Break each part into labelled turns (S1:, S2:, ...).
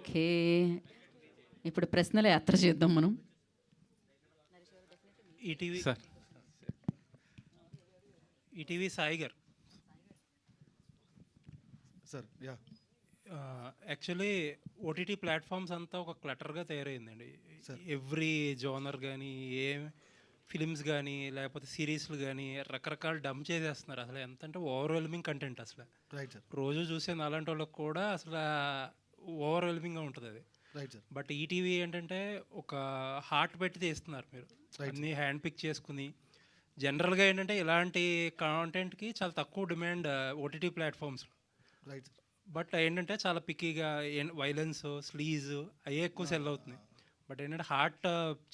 S1: Okay, ఇప్పుడు ప్రశ్నల యాత్ర చేద్దాం మనం.
S2: ఈటీవీ
S3: సార్
S2: ఈటీవీ సాయి గారు.
S4: Sir yeah
S2: actually OTT platforms అంతా ఒక క్లటర్గా తయారైందండి.
S4: సార్.
S2: ఎవ్రీ జోనర్ కానీ ఏ ఫిలిమ్స్ కానీ లేకపోతే సిరీస్లు కానీ రకరకాలు డంప్ చేసేస్తున్నారు. అసలు ఎంత అంటే ఓవర్వెల్మింగ్ కంటెంట్. అసలు
S4: రైట్ సార్.
S2: రోజు చూసే అలాంటి వాళ్ళకి కూడా అసలు ఓవర్వెల్మింగ్గా ఉంటుంది అది.
S4: Right sir.
S2: బట్ ఈటీవీ ఏంటంటే ఒక హార్ట్ పెట్టి తీస్తున్నారు మీరు.
S4: Right.
S2: అన్నీ హ్యాండ్ పిక్ చేసుకుని జనరల్గా ఏంటంటే ఇలాంటి కాంటెంట్కి చాలా తక్కువ డిమాండ్ ఓటీటీ ప్లాట్ఫామ్స్లో.
S4: Right sir.
S2: బట్ ఏంటంటే చాలా పిక్కీగా వైలెన్స్, స్లీజ్ అయ్యే ఎక్కువ సెల్ అవుతున్నాయి. బట్ ఏంటంటే హార్ట్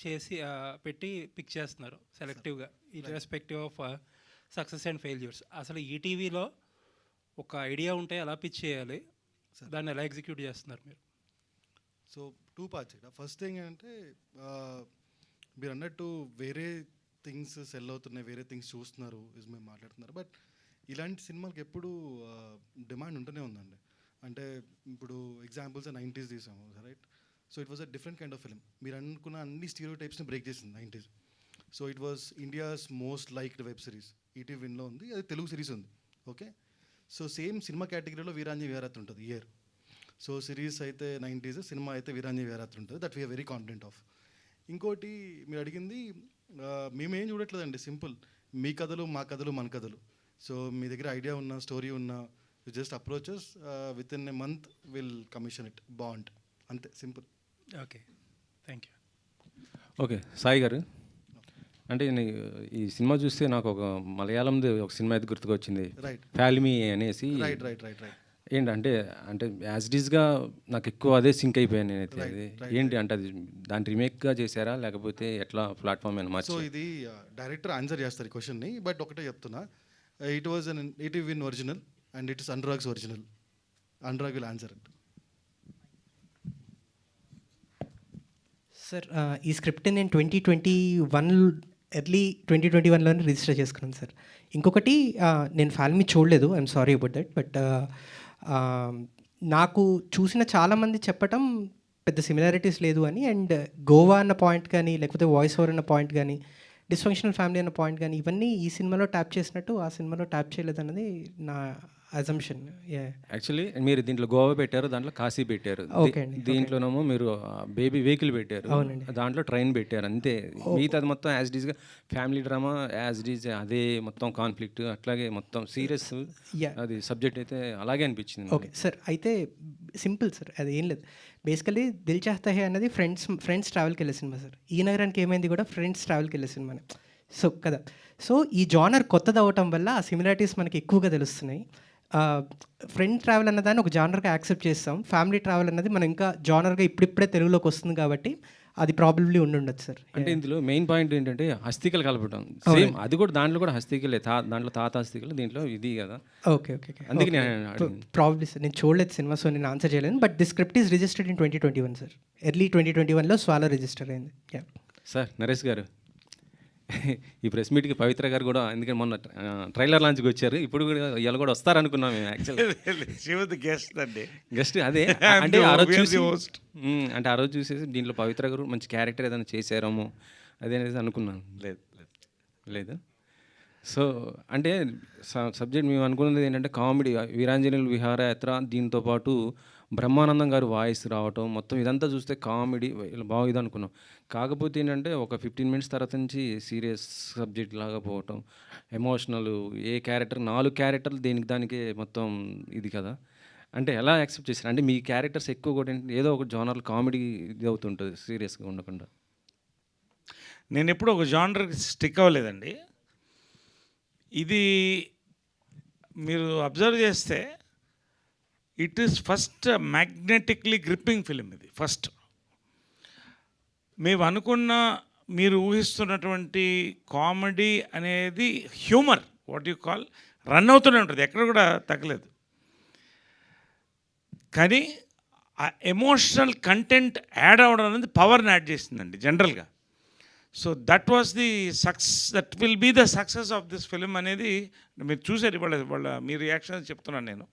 S2: చేసి పెట్టి పిక్ చేస్తున్నారు సెలెక్టివ్గా irrespective of success and failures. అసలు ఈటీవీలో ఒక ఐడియా ఉంటే ఎలా పిచ్ చేయాలి, దాన్ని ఎలా ఎగ్జిక్యూట్ చేస్తున్నారు మీరు?
S4: సో 2 parts ఇక్కడ. ఫస్ట్ థింగ్ ఏంటంటే మీరు అన్నట్టు వేరే థింగ్స్ సెల్ అవుతున్నాయి, వేరే థింగ్స్ చూస్తున్నారు ఇస్ మేము మాట్లాడుతున్నారు. బట్ ఇలాంటి సినిమాలకు ఎప్పుడు డిమాండ్ ఉంటూనే ఉందండి. అంటే ఇప్పుడు ఎగ్జాంపుల్స్ 90s తీసాము right. So it was a different kind of film. మీరు అనుకున్న అన్ని స్టీరియో టైప్స్ని బ్రేక్ చేసింది 90s. So it was India's most liked web series. ETV విన్లో ఉంది, అది తెలుగు సిరీస్ ఉంది. ఓకే. సో సేమ్ సినిమా కేటగిరీలో వీరాంజీ వీరాత్ ఉంటుంది ఇయర్. సో సిరీస్ అయితే 90s, సినిమా అయితే వీరాంజీ వీరాత్ ఉంటుంది. That we're very confident of. ఇంకోటి మీరు అడిగింది మేమేం చూడట్లేదండి, సింపుల్. మీ కథలు మా కథలు మన కథలు. సో మీ దగ్గర ఐడియా ఉన్న స్టోరీ ఉన్న just approaches with in a month will commission it bond, అంతే simple.
S2: Okay, thank you.
S3: Okay Sai garu, అంటే ఈ సినిమా చూస్తే నాకు ఒక మలయాళంది ఒక సినిమా అయితే గుర్తుకొచ్చింది,
S4: రైట్
S3: ఫ్యాల్మీ అనేసి.
S4: రైట్ రైట్ రైట్ రైట్
S3: ఏంటంటే అంటే యాజ్ ఇట్ ఈస్గా నాకు ఎక్కువ అదే సింక్ అయిపోయాను నేనైతే. అది ఏంటి అంటే అది దాన్ని రీమేక్గా చేశారా లేకపోతే ఎట్లా ప్లాట్ఫామ్ అయినా మార్చి?
S4: సో ఇది డైరెక్టర్ ఆన్సర్ చేస్తారు ఈ క్వశ్చన్ని, బట్ ఒకటే చెప్తున్నా, it was an ETV win original and it is Anurag's original. Anurag will answer it.
S5: Sir ఈ స్క్రిప్ట్ నేను 2021 ఎర్లీ 2021లోనే రిజిస్టర్ చేసుకున్నాను సార్. ఇంకొకటి నేను ఫ్యాల్మీ చూడలేదు, I'm sorry about that. But నాకు చూసిన చాలామంది చెప్పటం పెద్ద సిమిలారిటీస్ లేదు అని, అండ్ గోవా అన్న పాయింట్ కానీ లేకపోతే వాయిస్ ఓవర్ అన్న పాయింట్ కానీ డిస్ఫంక్షనల్ ఫ్యామిలీ అన్న పాయింట్ కానీ ఇవన్నీ ఈ సినిమాలో ట్యాప్ చేసినట్టు ఆ సినిమాలో ట్యాప్ చేయలేదన్నది నా అజంప్షన్.
S3: యాక్చువల్లీ మీరు దీంట్లో గోవా పెట్టారు, దాంట్లో కాశీ పెట్టారు,
S5: ఓకే అండి.
S3: దీంట్లోనేమో మీరు బేబీ వెహికల్ పెట్టారు,
S5: అవునండి.
S3: దాంట్లో ట్రైన్ పెట్టారు, అంతే. మిగతా అది మొత్తం యాజ్ డీజ్గా ఫ్యామిలీ డ్రామా, యాజ్ డీజ్ అదే మొత్తం కాన్ఫ్లిక్ట్, అట్లాగే మొత్తం సీరియస్ అది సబ్జెక్ట్ అయితే అలాగే అనిపించింది.
S5: ఓకే సార్, అయితే సింపుల్ సార్, అది ఏం లేదు. బేసికలీ దిల్ చాహతా హై అన్నది ఫ్రెండ్స్ ట్రావెల్కి వెళ్ళే సినిమా సార్. ఈ నగరానికి ఏమైంది కూడా ఫ్రెండ్స్ ట్రావెల్కి వెళ్ళే సినిమానే. సో కదా, సో ఈ జానర్ కొత్తది అవ్వటం వల్ల ఆ సిమిలారిటీస్ మనకి ఎక్కువగా తెలుస్తున్నాయి. ఫ్రెండ్ ట్రావెల్ అన్నదాన్ని ఒక జానర్గా యాక్సెప్ట్ చేస్తాం. ఫ్యామిలీ ట్రావెల్ అన్నది మనం ఇంకా జానర్గా ఇప్పుడిప్పుడే తెలుగులోకి వస్తుంది కాబట్టి అది ప్రాబబ్లీ ఉండొచ్చు సార్.
S3: అంటే ఇందులో మెయిన్ పాయింట్ ఏంటంటే హస్తికలు కలపడం. సేమ్ అది కూడా దాంట్లో కూడా హస్తికలే, దాంట్లో తాత హస్తికలు, దీంట్లో ఇది కదా.
S5: ఓకే ఓకే ఓకే
S3: అందుకే నేను
S5: ప్రాబ్లీ సార్, నేను చూడలేదు సినిమా, సో నేను ఆన్సర్ చేయలేను. But the script is registered in 2021 sir. Early 2021లో స్వాలో రిజిస్టర్ అయింది.
S3: సార్ నరేష్ గారు, ఈ ప్రెస్ మీట్కి పవిత్ర గారు కూడా, ఎందుకంటే మొన్న ట్రైలర్ లాంచ్కి వచ్చారు, ఇప్పుడు కూడా ఇలా కూడా వస్తారనుకున్నాం మేము. యాక్చువల్లీ గెస్ట్ అదే అంటే ఆ రోజు చూసి అంటే ఆ రోజు చూసేసి దీంట్లో పవిత్ర గారు మంచి క్యారెక్టర్ ఏదైనా చేశారేమో అదే అనేది అనుకున్నాను. లేదు. సో అంటే సబ్జెక్ట్ మేము అనుకున్నది ఏంటంటే కామెడీ, వీరాంజనేయులు విహారయాత్ర, దీంతోపాటు బ్రహ్మానందం గారు వాయిస్ రావటం, మొత్తం ఇదంతా చూస్తే కామెడీ బాగుంది అనుకున్నాం. కాకపోతే ఏంటంటే ఒక 15 minutes తర్వాత నుంచి సీరియస్ సబ్జెక్ట్ లాగా పోవటం, ఎమోషనల్, ఏ క్యారెక్టర్ 4 క్యారెక్టర్లు దేనికి దానికే మొత్తం ఇది కదా. అంటే ఎలా యాక్సెప్ట్ చేశారు? అంటే మీ క్యారెక్టర్స్ ఎక్కువ కూడా ఏదో ఒక జానర్ కామెడీ ఇది అవుతుంటుంది, సీరియస్గా ఉండకుండా.
S6: నేను ఎప్పుడు ఒక జానర్కి స్టిక్ అవ్వలేదండి. ఇది మీరు అబ్జర్వ్ చేస్తే it is first magnetically gripping film. ఇది ఫస్ట్ మేము అనుకున్న, మీరు ఊహిస్తున్నటువంటి కామెడీ అనేది humour, what you call, run అవుతూనే ఉంటుంది, ఎక్కడ కూడా తగ్గలేదు. కానీ ఆ ఎమోషనల్ కంటెంట్ యాడ్ అవ్వడం అనేది పవర్ని యాడ్ చేసిందండి జనరల్గా. So that was the that will be the success of this film అనేది మీరు చూసారు. వాళ్ళ మీ రియాక్షన్ చెప్తున్నాను నేను.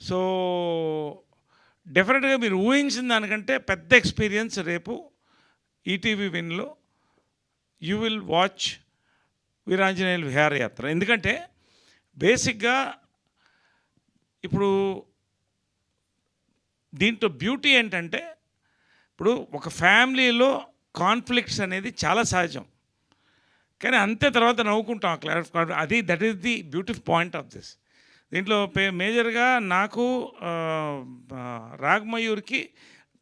S6: సో డెఫినెట్గా మీరు ఊహించిన దానికంటే పెద్ద ఎక్స్పీరియన్స్ రేపు ఈటీవీ విన్లో you will watch Veeranjaneyulu Viharayatra. ఎందుకంటే బేసిక్గా ఇప్పుడు దీంట్లో బ్యూటీ ఏంటంటే, ఇప్పుడు ఒక ఫ్యామిలీలో కాన్ఫ్లిక్ట్స్ అనేది చాలా సహజం, కానీ అంతే తర్వాత నవ్వుకుంటాం అది that is the beautiful point of this. దీంట్లో మేజర్గా నాకు రాగమయూర్కి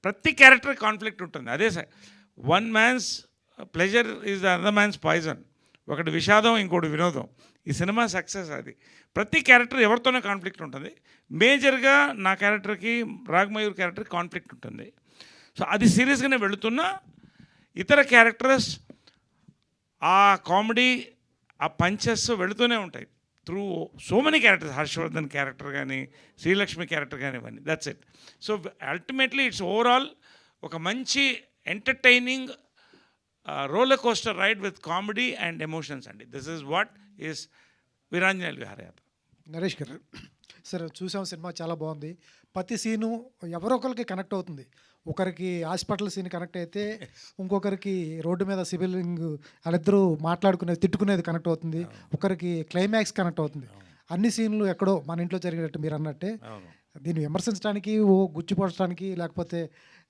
S6: ప్రతి క్యారెక్టర్ కాన్ఫ్లిక్ట్ ఉంటుంది. అదే sir, one man's pleasure is the other man's poison. ఒకటి విషాదం, ఇంకోటి వినోదం. ఈ సినిమా సక్సెస్ అది. ప్రతి క్యారెక్టర్ ఎవరితోనే కాన్ఫ్లిక్ట్ ఉంటుంది. మేజర్గా నా క్యారెక్టర్కి, రాగమయూర్ క్యారెక్టర్కి కాన్ఫ్లిక్ట్ ఉంటుంది. సో అది సీరియస్గానే వెళుతున్నా ఇతర క్యారెక్టర్స్ ఆ కామెడీ, ఆ పంచెస్ వెళుతూనే ఉంటాయి through so many characters. Harshavardhan character కానీ, శ్రీలక్ష్మి క్యారెక్టర్ కానీ, ఇవన్నీ. That's it. So ultimately it's overall ఒక మంచి entertaining roller coaster ride with comedy and emotions అండి. This is what is Veeranjaneyulu Viharayatra.
S7: Naresh garu, sir చూసాం, సినిమా చాలా బాగుంది. ప్రతి సీను ఎవరో ఒకరికి కనెక్ట్ అవుతుంది. ఒకరికి హాస్పిటల్ సీన్ కనెక్ట్ అయితే ఇంకొకరికి రోడ్డు మీద సివిలింగ్ వాళ్ళిద్దరూ మాట్లాడుకునేది, తిట్టుకునేది కనెక్ట్ అవుతుంది. ఒకరికి క్లైమాక్స్ కనెక్ట్ అవుతుంది. అన్ని సీన్లు ఎక్కడో మన ఇంట్లో జరిగేటట్టు మీరు అన్నట్టే. దీన్ని విమర్శించడానికి, ఓ గుచ్చిపోవడానికి లేకపోతే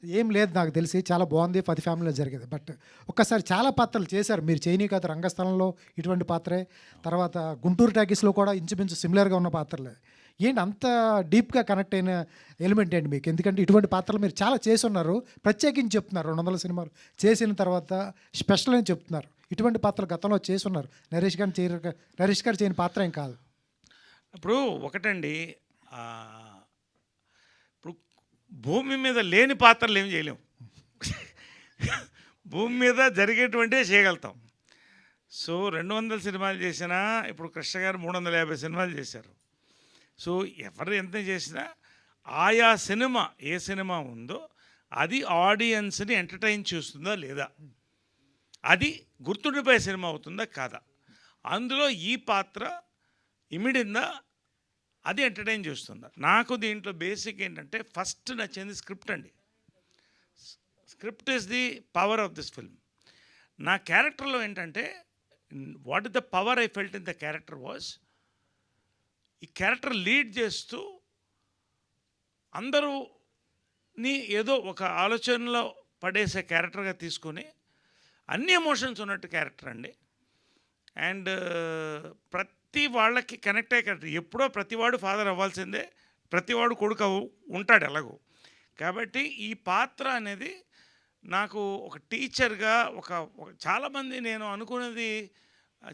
S7: ఏం లేదు నాకు తెలిసి. చాలా బాగుంది, 10 ఫ్యామిలీలో జరిగేది. బట్ ఒక్కసారి చాలా పాత్రలు చేశారు మీరు. చేయని కాదు, రంగస్థలంలో ఇటువంటి పాత్రే, తర్వాత గుంటూరు టాకీస్లో కూడా ఇంచుమించు సిమిలర్గా ఉన్న పాత్రలే. ఏంటి అంత డీప్గా కనెక్ట్ అయిన ఎలిమెంట్ ఏంటి మీకు? ఎందుకంటే ఇటువంటి పాత్రలు మీరు చాలా చేసి ఉన్నారు, ప్రత్యేకించి చెప్తున్నారు. 200 సినిమాలు చేసిన తర్వాత స్పెషల్ అని చెప్తున్నారు. ఇటువంటి పాత్రలు గతంలో చేసి ఉన్నారు. నరేష్ గారు చేయని పాత్ర ఏం కాదు.
S6: ఇప్పుడు ఒకటండి, ఇప్పుడు భూమి మీద లేని పాత్రలు ఏం చేయలేము. భూమి మీద జరిగేటువంటివే చేయగలుగుతాం. సో 200 సినిమాలు చేసినా, ఇప్పుడు కృష్ణ గారు 350 సినిమాలు చేశారు. సో ఎవరు ఎంత చేసినా ఆయా సినిమా ఏ సినిమా ఉందో అది ఆడియన్స్ని ఎంటర్టైన్ చేస్తుందా లేదా, అది గుర్తుండిపోయే సినిమా అవుతుందా కాదా, అందులో ఈ పాత్ర ఇమిడిందా, అది ఎంటర్టైన్ చేస్తుందా. నాకు దీంట్లో బేసిక్ ఏంటంటే ఫస్ట్ నచ్చింది స్క్రిప్ట్ అండి. Script is the power of this film. నా క్యారెక్టర్లో ఏంటంటే what is the power I felt in the character was, ఈ క్యారెక్టర్ లీడ్ చేస్తూ అందరూని ఏదో ఒక ఆలోచనలో పడేసే క్యారెక్టర్గా తీసుకొని అన్ని ఎమోషన్స్ ఉన్నట్టు క్యారెక్టర్ అండి. అండ్ ప్రతి వాళ్ళకి కనెక్ట్ అయ్యే క్యారెక్టర్. ఎప్పుడో ప్రతివాడు ఫాదర్ అవ్వాల్సిందే, ప్రతివాడు కొడుకు ఉంటాడు ఎలాగో. కాబట్టి ఈ పాత్ర అనేది నాకు ఒక టీచర్గా ఒక చాలామంది నేను అనుకున్నది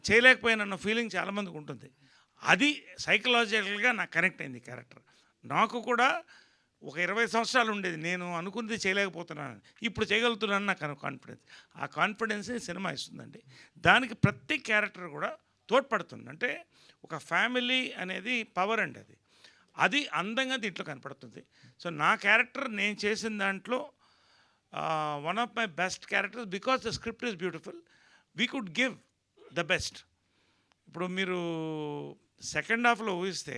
S6: చేయలేకపోయినన్న ఫీలింగ్ చాలామందికి ఉంటుంది. అది సైకలాజికల్గా నాకు కనెక్ట్ అయింది క్యారెక్టర్. నాకు కూడా ఒక 20 సంవత్సరాలు ఉండేది, నేను అనుకున్నది చేయలేకపోతున్నాను, ఇప్పుడు చేయగలుగుతున్నాను నాకు కాన్ఫిడెన్స్. ఆ కాన్ఫిడెన్స్ని సినిమా ఇస్తుందండి. దానికి ప్రతి క్యారెక్టర్ కూడా తోడ్పడుతుంది. అంటే ఒక ఫ్యామిలీ అనేది పవర్ అండి, అది అందంగా దీంట్లో కనపడుతుంది. సో నా క్యారెక్టర్ నేను చేసిన దాంట్లో one of my best characters. Because the script is beautiful, we could give the best. ఇప్పుడు మీరు సెకండ్ హాఫ్లో ఊహిస్తే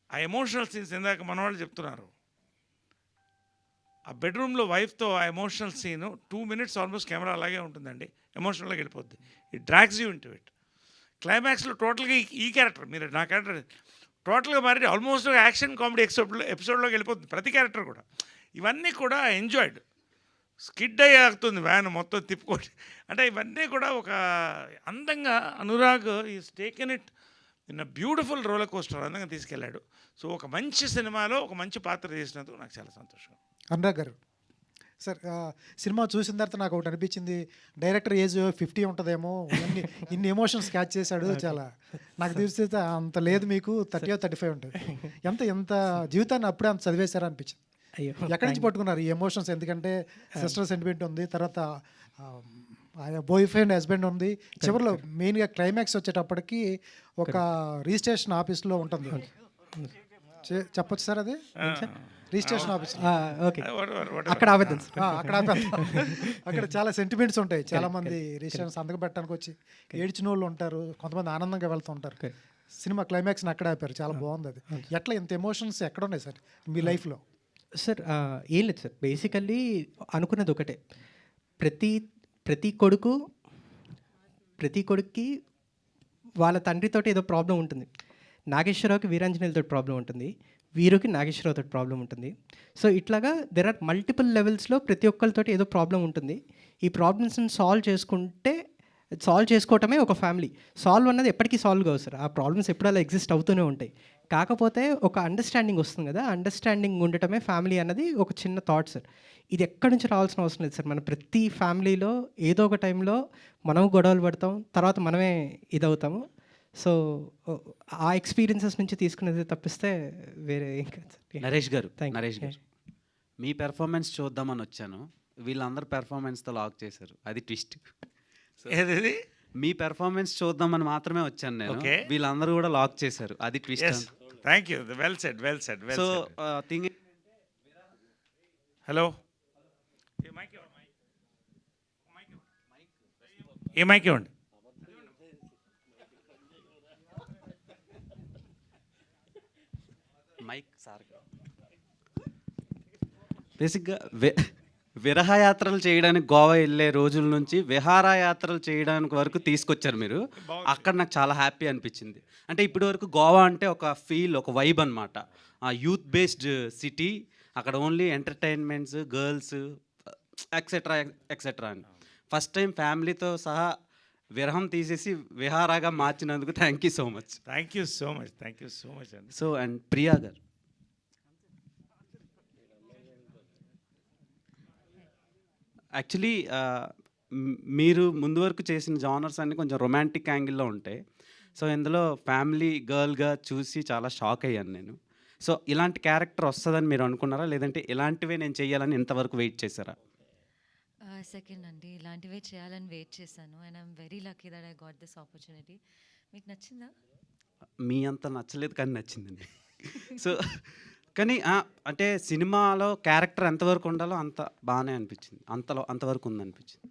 S6: ఆ ఎమోషనల్ సీన్స్, ఇందాక మన వాళ్ళు చెప్తున్నారు, ఆ బెడ్రూమ్లో వైఫ్తో ఆ emotional scene 2 minutes almost camera అలాగే ఉంటుందండి, ఎమోషనల్గా వెళ్ళిపోద్ది. It drags you into it. క్లైమాక్స్లో టోటల్గా ఈ క్యారెక్టర్, మీరు నా క్యారెక్టర్ టోటల్గా మారి ఆల్మోస్ట్ యాక్షన్ కామెడీ ఎపిసోడ్లోకి వెళ్ళిపోతుంది ప్రతి క్యారెక్టర్ కూడా. ఇవన్నీ కూడా ఎంజాయ్డ్. స్కిడ్ అయ్యాగుతుంది వ్యాన్ మొత్తం తిప్పుకోండి. అంటే ఇవన్నీ కూడా ఒక అందంగా Anurag is taken it in a beautiful roller coaster అందంగా తీసుకెళ్ళాడు. సో ఒక మంచి సినిమాలో ఒక మంచి పాత్ర చేసినందుకు నాకు చాలా సంతోషం.
S7: అనురాగ్ గారు, సార్ సినిమా చూసిన తర్వాత నాకు ఒకటి అనిపించింది, డైరెక్టర్ ఏజ్ 50 ఉంటుందేమో, ఇన్ని ఎమోషన్స్ క్యాచ్ చేశాడు. చాలా నాకు తెలిసి అంత లేదు, మీకు 30 or 35 ఉంటుంది. ఎంత జీవితాన్ని అప్పుడే అంత చదివేశారా అనిపించింది.
S5: అయ్యో,
S7: ఎక్కడి నుంచి పట్టుకున్నారు ఈ ఎమోషన్స్? ఎందుకంటే సిస్టర్ సెంటిమెంట్ ఉంది, తర్వాత బాయ్ ఫ్రెండ్ హస్బెండ్ ఉంది, చివరిలో మెయిన్గా క్లైమాక్స్ వచ్చేటప్పటికి ఒక రిజిస్ట్రేషన్ ఆఫీస్లో ఉంటుంది. చెప్పొచ్చు సార్ అది? Registration office.
S5: ఓకే, అక్కడ ఆవేదం,
S7: అక్కడ చాలా సెంటిమెంట్స్ ఉంటాయి. చాలా మంది రిజిస్ట్రేషన్ సంతకం పెట్టడానికి వచ్చి ఏడ్చిన వాళ్ళు ఉంటారు, కొంతమంది ఆనందంగా వెళ్తూ ఉంటారు. సినిమా క్లైమాక్స్ని అక్కడ ఆపారు, చాలా బాగుంది అది. ఎట్లా ఇంత ఎమోషన్స్ ఎక్కడ ఉన్నాయి సార్ మీ లైఫ్లో?
S5: సార్ ఏం లేదు సార్, బేసికల్లీ అనుకున్నది ఒకటే. ప్రతి ప్రతి కొడుక్కి వాళ్ళ తండ్రితోటి ఏదో ప్రాబ్లం ఉంటుంది. నాగేశ్వరరావుకి వీరాంజనేయులతో ప్రాబ్లం ఉంటుంది, వీరుకి నాగేశ్వరరావుతో ప్రాబ్లం ఉంటుంది. సో ఇట్లాగా దెర్ ఆర్ మల్టిపుల్ లెవెల్స్లో ప్రతి ఒక్కరితోటి ఏదో ప్రాబ్లం ఉంటుంది. ఈ ప్రాబ్లమ్స్ని సాల్వ్ చేసుకోవటమే ఒక ఫ్యామిలీ. సాల్వ్ అన్నది ఎప్పటికీ సాల్వ్ కావు సార్, ఆ ప్రాబ్లమ్స్ ఎప్పుడు అలా ఎగ్జిస్ట్ అవుతూనే ఉంటాయి. కాకపోతే ఒక అండర్స్టాండింగ్ వస్తుంది కదా, అండర్స్టాండింగ్ ఉండటమే ఫ్యామిలీ అన్నది ఒక చిన్న థాట్ సార్. ఇది ఎక్కడి నుంచి రావాల్సిన అవసరం లేదు సార్. మన ప్రతి ఫ్యామిలీలో ఏదో ఒక టైంలో మనం గొడవలు పడతాం, తర్వాత మనమే ఇదవుతాము. సో ఆ ఎక్స్పీరియన్సెస్ నుంచి తీసుకునేది తప్పిస్తే వేరే ఇంకా.
S8: నరేష్ గారు,
S5: Thank you.
S8: నరేష్ గారు, మీ పెర్ఫార్మెన్స్ చూద్దామని వచ్చాను. వీళ్ళందరూ పెర్ఫార్మెన్స్తో లాక్ చేశారు, అది ట్విస్ట్.
S6: ఏది?
S8: మీ పెర్ఫార్మెన్స్ చూద్దామని మాత్రమే వచ్చాను నేను,
S6: Okay.
S8: వీళ్ళందరూ కూడా లాక్ చేశారు, అది twist.
S6: Thank you, well said, well said, well
S8: so
S6: said.
S8: Thing
S6: hello, ఏ మైక్ ఇవ్వండి.
S8: మైక్ సార్ బేసిక్గా విరహయాత్రలు చేయడానికి గోవా వెళ్ళే రోజుల నుంచి విహారయాత్రలు చేయడానికి వరకు తీసుకొచ్చారు మీరు. అక్కడ నాకు చాలా హ్యాపీ అనిపించింది. అంటే ఇప్పటి వరకు గోవా అంటే ఒక ఫీల్, ఒక వైబ్ అనమాట. యూత్ బేస్డ్ సిటీ, అక్కడ only entertainments, girls etcetera etcetera అని. ఫస్ట్ టైం ఫ్యామిలీతో సహా విరహం తీసేసి విహారాగా మార్చినందుకు thank you so much.
S6: Thank you so much, thank you so much అండి.
S8: So and Priya garu, actually మీరు ముందు వరకు చేసిన జానర్స్ అన్నీ కొంచెం రొమాంటిక్ యాంగిల్లో ఉంటాయి. సో ఇందులో ఫ్యామిలీ గర్ల్గా చూసి చాలా షాక్ అయ్యాను నేను. సో ఇలాంటి క్యారెక్టర్ వస్తుందని మీరు అనుకున్నారా, లేదంటే ఇలాంటివే నేను చేయాలని ఇంతవరకు వెయిట్ చేశారా?
S9: సెకండ్ అండి, ఇలాంటివే చేయాలని వెయిట్ చేశాను. And I'm very lucky that I got this opportunity. మీకు నచ్చిందా?
S8: మీ అంత నచ్చలేదు కానీ నచ్చిందండి. సో కానీ అంటే సినిమాలో క్యారెక్టర్ ఎంతవరకు ఉండాలో అంత బాగానే అనిపించింది, అంతవరకు ఉందనిపించింది.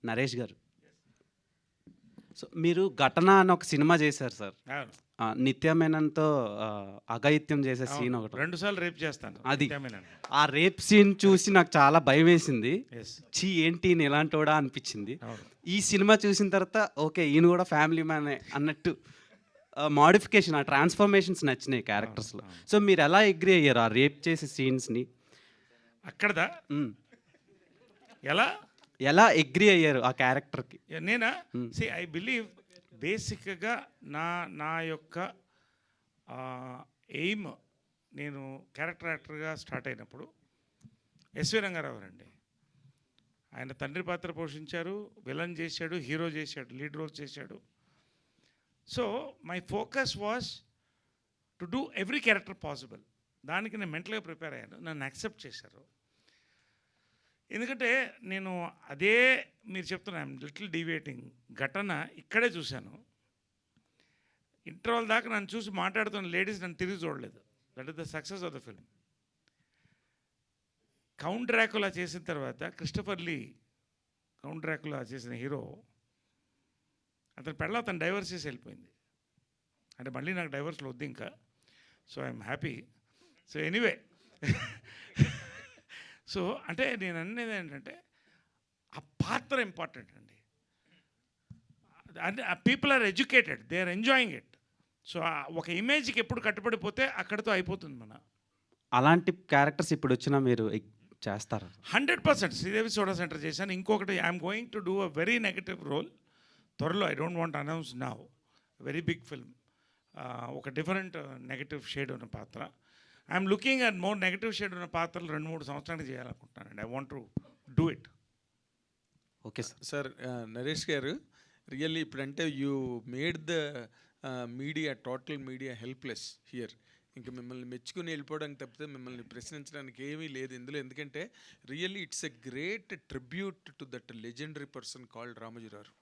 S8: నరేష్ గారు, సో మీరు ఘటన అని ఒక సినిమా చేశారు సార్, నిత్య మేనన్తో అఘాయిత్యం చేసే సీన్ ఒకటి.
S6: 2 సార్లు రేప్ చేస్తాను
S8: అది ఆ రేప్ సీన్ చూసి నాకు చాలా భయం వేసింది.
S6: ఎస్.
S8: చీ ఏంటి ఈయన ఇలాంటి కూడా అనిపించింది.
S6: అవును.
S8: ఈ సినిమా చూసిన తర్వాత ఓకే ఈయన కూడా ఫ్యామిలీ మ్యానే అన్నట్టు మోడిఫికేషన్, ఆ ట్రాన్స్ఫర్మేషన్స్ నచ్చినాయి క్యారెక్టర్స్లో. సో మీరు ఎలా అగ్రీ అయ్యారు ఆ రేప్ చేసే సీన్స్ని?
S6: అక్కడదా ఎలా
S8: అగ్రీ అయ్యారు ఆ క్యారెక్టర్కి?
S6: నేనా? సి ఐ బిలీవ్ బేసిక్గా నా యొక్క ఎయిమ్, నేను క్యారెక్టర్ యాక్టర్గా స్టార్ట్ అయినప్పుడు ఎస్వి రంగారావు అండి. ఆయన తండ్రి పాత్ర పోషించారు, విలన్ చేశాడు, హీరో చేశాడు, లీడ్ రోల్ చేశాడు. So my focus was to do every character possible. దానికి నేను మెంటల్గా ప్రిపేర్ అయ్యాను, నన్ను యాక్సెప్ట్ చేశారు. ఎందుకంటే నేను అదే మీరు చెప్తున్నాను, లిటిల్ డీవియేటింగ్ ఘటన ఇక్కడే చూశాను. ఇంటర్వల్ దాకా నన్ను చూసి మాట్లాడుతున్న లేడీస్ నన్ను తిరిగి చూడలేదు. That is the success of the film. Count Dracula చేసిన తర్వాత క్రిస్టఫర్ లీ, కౌంట్ డ్రాకులా చేసిన హీరో, అతను డైవర్స్ చేసి వెళ్ళిపోయింది. అంటే మళ్ళీ నాకు డైవర్స్లో వద్దు ఇంకా. So I'm happy. So anyway, so అంటే నేను అనేది ఏంటంటే ఆ పాత్ర ఇంపార్టెంట్ అండి. అంటే people are educated, they are enjoying it. So ఒక ఇమేజ్కి ఎప్పుడు కట్టుబడిపోతే అక్కడితో అయిపోతుంది మన.
S8: అలాంటి క్యారెక్టర్స్ ఇప్పుడు వచ్చినా మీరు చేస్తారా?
S6: 100%. శ్రీదేవి సోడా సెంటర్ చేశాను. ఇంకొకటి I'm going to do a very negative role త్వరలో. I don't want announce now. Very big film, ఒక డిఫరెంట్ నెగటివ్ షేడ్ ఉన్న పాత్ర. I'm looking at more negative shade ఉన్న పాత్రలు 2-3 సంవత్సరానికి చేయాలనుకుంటున్నానండి. I want to do it.
S8: Okay sir.
S10: Sir Naresh garu, really ఇప్పుడంటే you made the media, total media helpless here. ఇంకా మిమ్మల్ని మెచ్చుకుని వెళ్ళిపోవడానికి తప్పితే మిమ్మల్ని ప్రశ్నించడానికి ఏమీ లేదు ఇందులో. ఎందుకంటే really it's a great tribute to that legendary person called Ramoji Rao.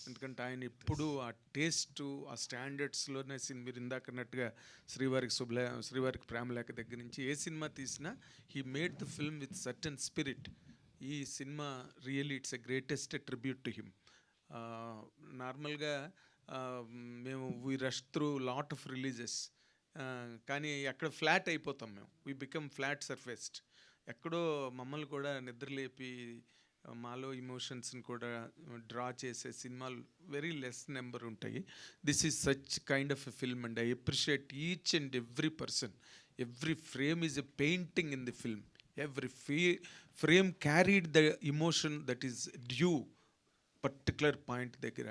S10: ఎందుకంటే ఆయన ఎప్పుడు ఆ టేస్టు, ఆ స్టాండర్డ్స్లోనే మీరు ఇందాక అన్నట్టుగా శ్రీవారికి ప్రేమలేఖ దగ్గర నుంచి ఏ సినిమా తీసినా he made the film with certain spirit. ఈ సినిమా really it's a greatest tribute to him. నార్మల్గా మేము we rush through lot of releases, కానీ అక్కడ ఫ్లాట్ అయిపోతాం మేము. We become flat surfaced. ఎక్కడో మమ్మల్ని కూడా నిద్రలేపి మాలో ఇమోషన్స్ని కూడా డ్రా చేసే సినిమాలు వెరీ లెస్ నెంబర్ ఉంటాయి. This is such kind of a film and I appreciate each and every person. Every frame is a painting in the film. Every frame carried the emotion that is due particular point దగ్గర.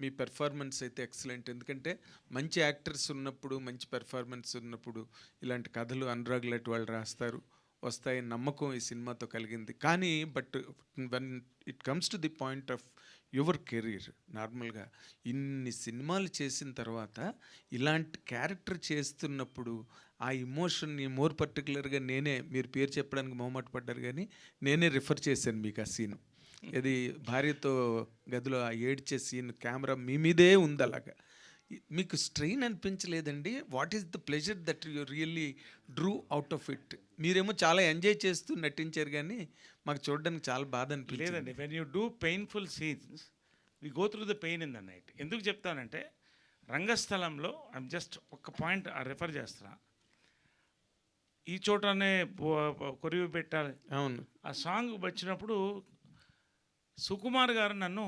S10: మీ performance అయితే excellent. ఎందుకంటే మంచి actors ఉన్నప్పుడు, మంచి performance ఉన్నప్పుడు ఇలాంటి కథలు అనురాగ్ లాంటి వాళ్ళు రాస్తారు, వస్తాయని నమ్మకం ఈ సినిమాతో కలిగింది. కానీ but when it comes to the point of your career, నార్మల్గా ఇన్ని సినిమాలు చేసిన తర్వాత ఇలాంటి క్యారెక్టర్ చేస్తున్నప్పుడు ఆ ఇమోషన్ని మోర్ పర్టికులర్గా నేనే, మీరు పేరు చెప్పడానికి మొహమాట పడ్డారు కానీ నేనే రిఫర్ చేశాను మీకు ఆ సీను. ఇది భార్యతో గదిలో ఆ ఏడ్చే సీన్, కెమెరా మీ మీదే ఉంది. అలాగా మీకు స్ట్రెయిన్ అనిపించలేదండి? What is the pleasure that you really drew out of it? మీరేమో చాలా ఎంజాయ్ చేస్తూ నటించారు కానీ మాకు చూడడానికి చాలా బాధ అనిపించలేదండి.
S6: లేదండి, when you do painful scenes we go through the pain in the night. ఎందుకు చెప్తానంటే రంగస్థలంలో ఐమ్ జస్ట్ ఒక పాయింట్ రిఫర్ చేస్తున్నా. ఈ చోటనే కొరివి పెట్టాలి,
S10: అవును,
S6: ఆ సాంగ్ వచ్చినప్పుడు సుకుమార్ గారు నన్ను,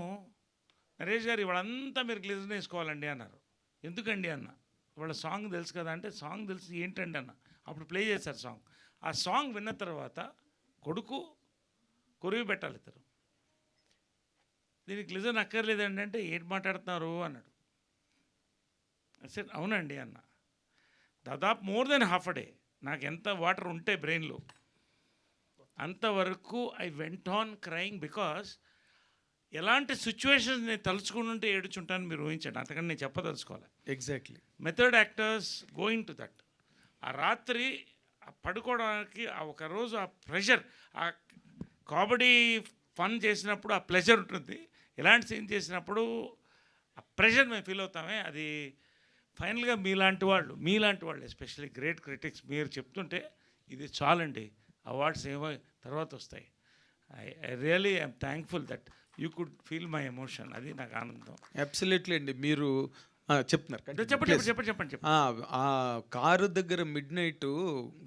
S6: నరేష్ గారు ఇవాళంతా మీరు గ్లిజర్ వేసుకోవాలండి అన్నారు. ఎందుకండి అన్న, వాళ్ళ సాంగ్ తెలుసు కదా అంటే, సాంగ్ తెలుసు ఏంటండి అన్న. అప్పుడు ప్లే చేశారు సాంగ్. ఆ సాంగ్ విన్న తర్వాత కొడుకు కొరివి పెట్టాలి ఇద్దరు, దీనికి గ్లిజర్ అక్కర్లేదండి అంటే ఏంటి మాట్లాడుతున్నారు అన్నాడు. సరే అవునండి అన్న. దాదాపు more than half a day నాకు ఎంత వాటర్ ఉంటే బ్రెయిన్లో అంతవరకు I went on crying. Because ఎలాంటి సిచ్యువేషన్స్ నేను తలుచుకుంటుంటే ఏడుచుంటాను మీరు ఊహించండి, అంతకంటే నేను చెప్పదలుచుకోవాలి.
S10: Exactly.
S6: Method actors going to that. ఆ రాత్రి పడుకోవడానికి ఆ ఒక రోజు ఆ ప్రెషర్, ఆ కామెడీ ఫన్ చేసినప్పుడు ఆ ప్లెజర్ ఉంటుంది, ఎలాంటి సీన్ చేసినప్పుడు ఆ ప్రెషర్ మేము ఫీల్ అవుతామే. అది ఫైనల్గా మీలాంటి వాళ్ళు ఎస్పెషల్లీ గ్రేట్ క్రిటిక్స్ మీరు చెప్తుంటే ఇది చాలండి, అవార్డ్స్ ఏమో తర్వాత వస్తాయి. I really I'm thankful that you could feel my emotion. అది నాకు ఆనందం.
S10: అబ్సల్యూట్లీ అండి. మీరు చెప్తున్నారు,
S6: చెప్పండి.
S10: ఆ కారు దగ్గర మిడ్ నైట్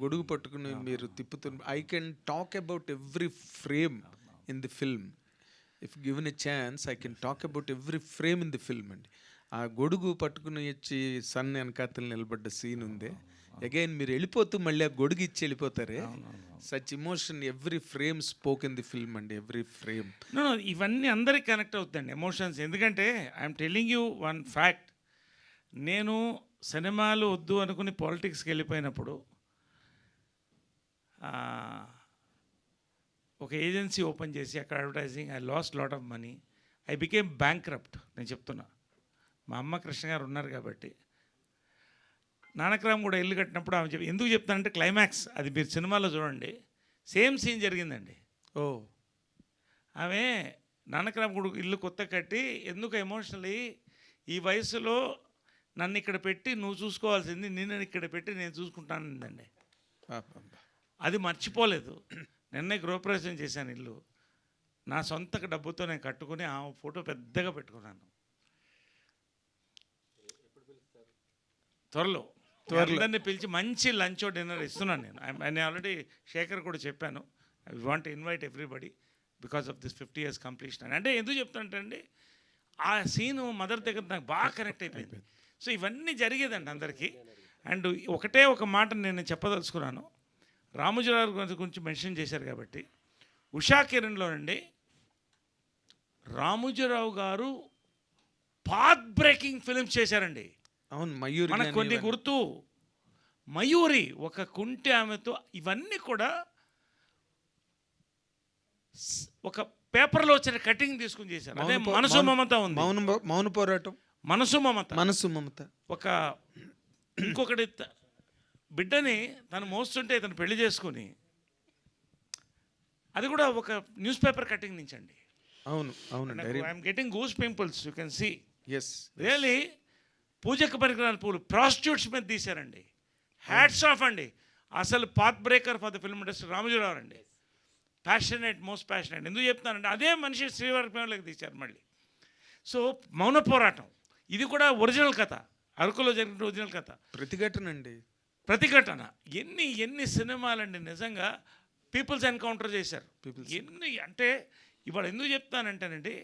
S10: గొడుగు పట్టుకుని మీరు తిప్పుతున్న, I can talk about every frame in the film. If given a chance I can talk about every frame in the film అండి. ఆ గొడుగు పట్టుకుని వచ్చి సన్ వెనకాతలు నిలబడ్డ సీన్ ఉంది. అగైన్ మీరు వెళ్ళిపోతూ మళ్ళీ ఆ గొడుగు ఇచ్చి వెళ్ళిపోతారే, such emotion every frame spoke in the film అండి, ఎవ్రీ ఫ్రేమ్.
S6: ఇవన్నీ అందరికి కనెక్ట్ అవుతుందండి ఎమోషన్స్. ఎందుకంటే I'm telling you one fact. నేను సినిమాలు వద్దు అనుకుని పాలిటిక్స్కి వెళ్ళిపోయినప్పుడు ఒక ఏజెన్సీ ఓపెన్ చేసి అక్కడ advertising, I last lot of money, I became bankrupt. నేను చెప్తున్నా, మా అమ్మ కృష్ణ గారు ఉన్నారు కాబట్టి. నానక్రామ్ కూడా ఇల్లు కట్టినప్పుడు ఆమె ఎందుకు చెప్తానంటే క్లైమాక్స్ అది మీరు సినిమాలో చూడండి, సేమ్ సీన్ జరిగిందండి.
S10: ఓ,
S6: ఆమె నానక్రామ్ కూడా ఇల్లు కొత్త కట్టి ఎందుకు ఎమోషనలీ ఈ వయసులో నన్ను ఇక్కడ పెట్టి నువ్వు చూసుకోవాల్సింది నిన్ను ఇక్కడ పెట్టి నేను చూసుకుంటానండి. అది మర్చిపోలేదు. నిన్నే గృహప్రవేశం చేశాను ఇల్లు, నా సొంత డబ్బుతో నేను కట్టుకుని ఆ ఫోటో పెద్దగా పెట్టుకున్నాను. త్వరలో అందరినీ పిలిచి మంచి లంచ్ డిన్నర్ ఇస్తున్నాను నేను ఆల్రెడీ శేఖర్ కూడా చెప్పాను. I want invite everybody because of this 50 years completion. అంటే ఎందుకు చెప్తానంటే ఆ సీను మదర్ దగ్గర నాకు బాగా కనెక్ట్ అయిపోయింది. సో ఇవన్నీ జరిగేదండి అందరికీ. అండ్ ఒకటే ఒక మాట నేను చెప్పదలుచుకున్నాను, రామోజీరావు గారి గురించి మెన్షన్ చేశారు కాబట్టి. ఉషా కిరణ్లోనండి రామోజీరావు గారు పాత్ బ్రేకింగ్ ఫిల్మ్స్ చేశారండి.
S10: అవును, మయూరి
S6: మనకు కొన్ని గుర్తు, మయూరి, ఒక కుంటి ఆమెతో, ఇవన్నీ కూడా ఒక పేపర్లో వచ్చిన కటింగ్ తీసుకుని చేశారు. అదే మనసు మమత ఉంది,
S10: మౌన పోరాటం, మనసు మమత.
S6: ఒక ఇంకొకటి బిడ్డని తను మోస్తుంటే తను పెళ్లి చేసుకుని, అది కూడా ఒక న్యూస్ పేపర్ కటింగ్ నుంచి అండి.
S10: అవును అవును,
S6: I'm getting goose pimples, you can see.
S10: Yes,
S6: really పూజకు పరికరాల పూలు ప్రాస్టిట్యూట్స్ మీద తీశారండి. హ్యాట్స్ ఆఫ్ అండి. అసలు path breaker for the film industry Ramoji Rao అండి. Passionate, most passionate. ఎందుకు చెప్తానంటే అదే మనిషి శ్రీవారి ప్రేమలోకి తీశారు మళ్ళీ. సో మౌన పోరాటం, ఇది కూడా ఒరిజినల్ కథ, అరకులో జరిగిన ఒరిజినల్ కథ. ప్రతిఘటన ఎన్ని సినిమాలండి నిజంగా పీపుల్స్ ఎన్కౌంటర్ చేశారు. ఎన్ని అంటే ఇవాళ ఎందుకు చెప్తానంటేనండి,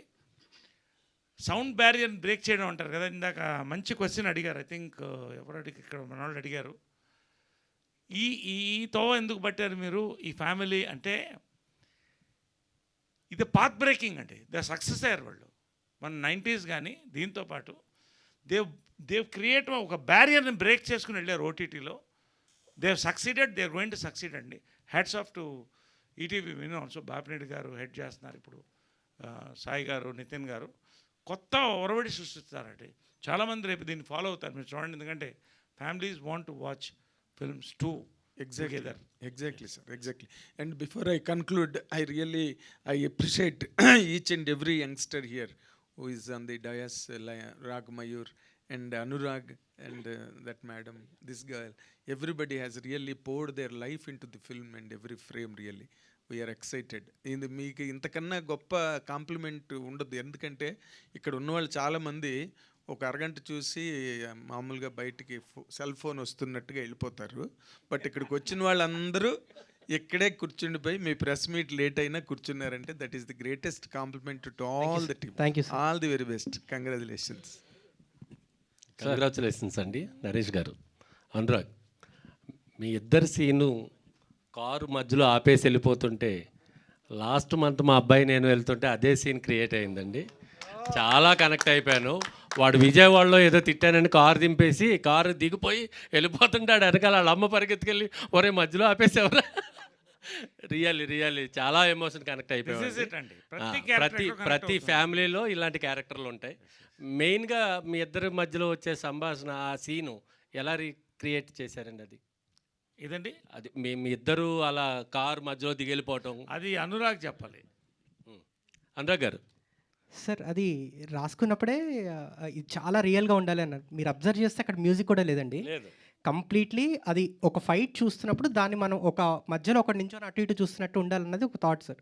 S6: సౌండ్ బ్యారియర్ బ్రేక్ చేయడం అంటారు కదా. ఇందాక మంచి క్వశ్చన్ అడిగారు, ఐ థింక్ ఎవరు ఇక్కడ మన వాళ్ళు అడిగారు, ఈ తోవ ఎందుకు పట్టారు మీరు ఈ ఫ్యామిలీ అంటే. ఇది పాత్ బ్రేకింగ్ అండి, దే సక్సెస్ అయ్యారు వాళ్ళు మన 90s. కానీ దీంతోపాటు దేవ్ క్రియేట్ ఒక బ్యారియర్ని బ్రేక్ చేసుకుని వెళ్ళారు ఓటీటీలో. They've succeeded, they're going to succeed అండి. Hats off to ETV Win also. Bapineedu garu head చేస్తున్నారు ఇప్పుడు, సాయి గారు, నితిన్ గారు కొత్త ఒరవడి సృష్టిస్తారండి. చాలామంది రేపు దీన్ని ఫాలో అవుతారు, మీరు చూడండి. ఎందుకంటే families want to watch films too.
S10: Exactly, sir. Exactly. And before I conclude, I appreciate each and every youngster here who is on the dais, Rag Mayur and Anurag and that madam, this girl. Everybody has really poured their life into the film and every frame really. We are excited. మీకు ఇంతకన్నా గొప్ప complement ఉండదు. ఎందుకంటే ఇక్కడ ఉన్నవాళ్ళు చాలామంది ఒక అరగంట చూసి మామూలుగా బయటికి సెల్ ఫోన్ వస్తున్నట్టుగా వెళ్ళిపోతారు. బట్ ఇక్కడికి వచ్చిన వాళ్ళందరూ ఇక్కడే కూర్చుండిపోయి మీ ప్రెస్ మీట్ లేట్ అయినా కూర్చున్నారంటే that is the greatest compliment to all the team. All the very best. Congratulations.
S11: Congratulations అండి నరేష్ గారు. అనురాగ్, మీ ఇద్దరు సీను కారు మధ్యలో ఆపేసి వెళ్ళిపోతుంటే లాస్ట్ మంత్ మా అబ్బాయి నేను వెళ్తుంటే అదే సీన్ క్రియేట్ అయిందండి. చాలా కనెక్ట్ అయిపోయాను. వాడు విజయవాడలో ఏదో తిట్టానని కారు దింపేసి కారు దిగిపోయి వెళ్ళిపోతుంటాడు, వెనకాల వాళ్ళ అమ్మ పరిగెత్తుకెళ్ళి ఒరే మధ్యలో ఆపేసేవరా. రియల్లీ చాలా ఎమోషన్ కనెక్ట్ అయిపోయాయి. ప్రతి ఫ్యామిలీలో ఇలాంటి క్యారెక్టర్లు ఉంటాయి. మెయిన్గా మీ ఇద్దరి మధ్యలో వచ్చే సంభాషణ, ఆ సీను ఎలా క్రియేట్ చేశారండి? అది
S6: ఇదండి,
S11: అది మీ ఇద్దరు అలా కారు మధ్యలో దిగెళ్ళిపోవటం,
S6: అది అనురాగ్ చెప్పాలి.
S11: అనురాగ్ గారు.
S5: సార్ అది రాసుకున్నప్పుడే ఇది చాలా రియల్గా ఉండాలి అన్నారు. మీరు అబ్జర్వ్ చేస్తే అక్కడ మ్యూజిక్ కూడా లేదండి. కంప్లీట్లీ అది ఒక ఫైట్ చూస్తున్నప్పుడు దాన్ని మనం ఒక మధ్యలో ఒకటి నించొని అటు ఇటు చూస్తున్నట్టు ఉండాలన్నది ఒక థాట్ సార్.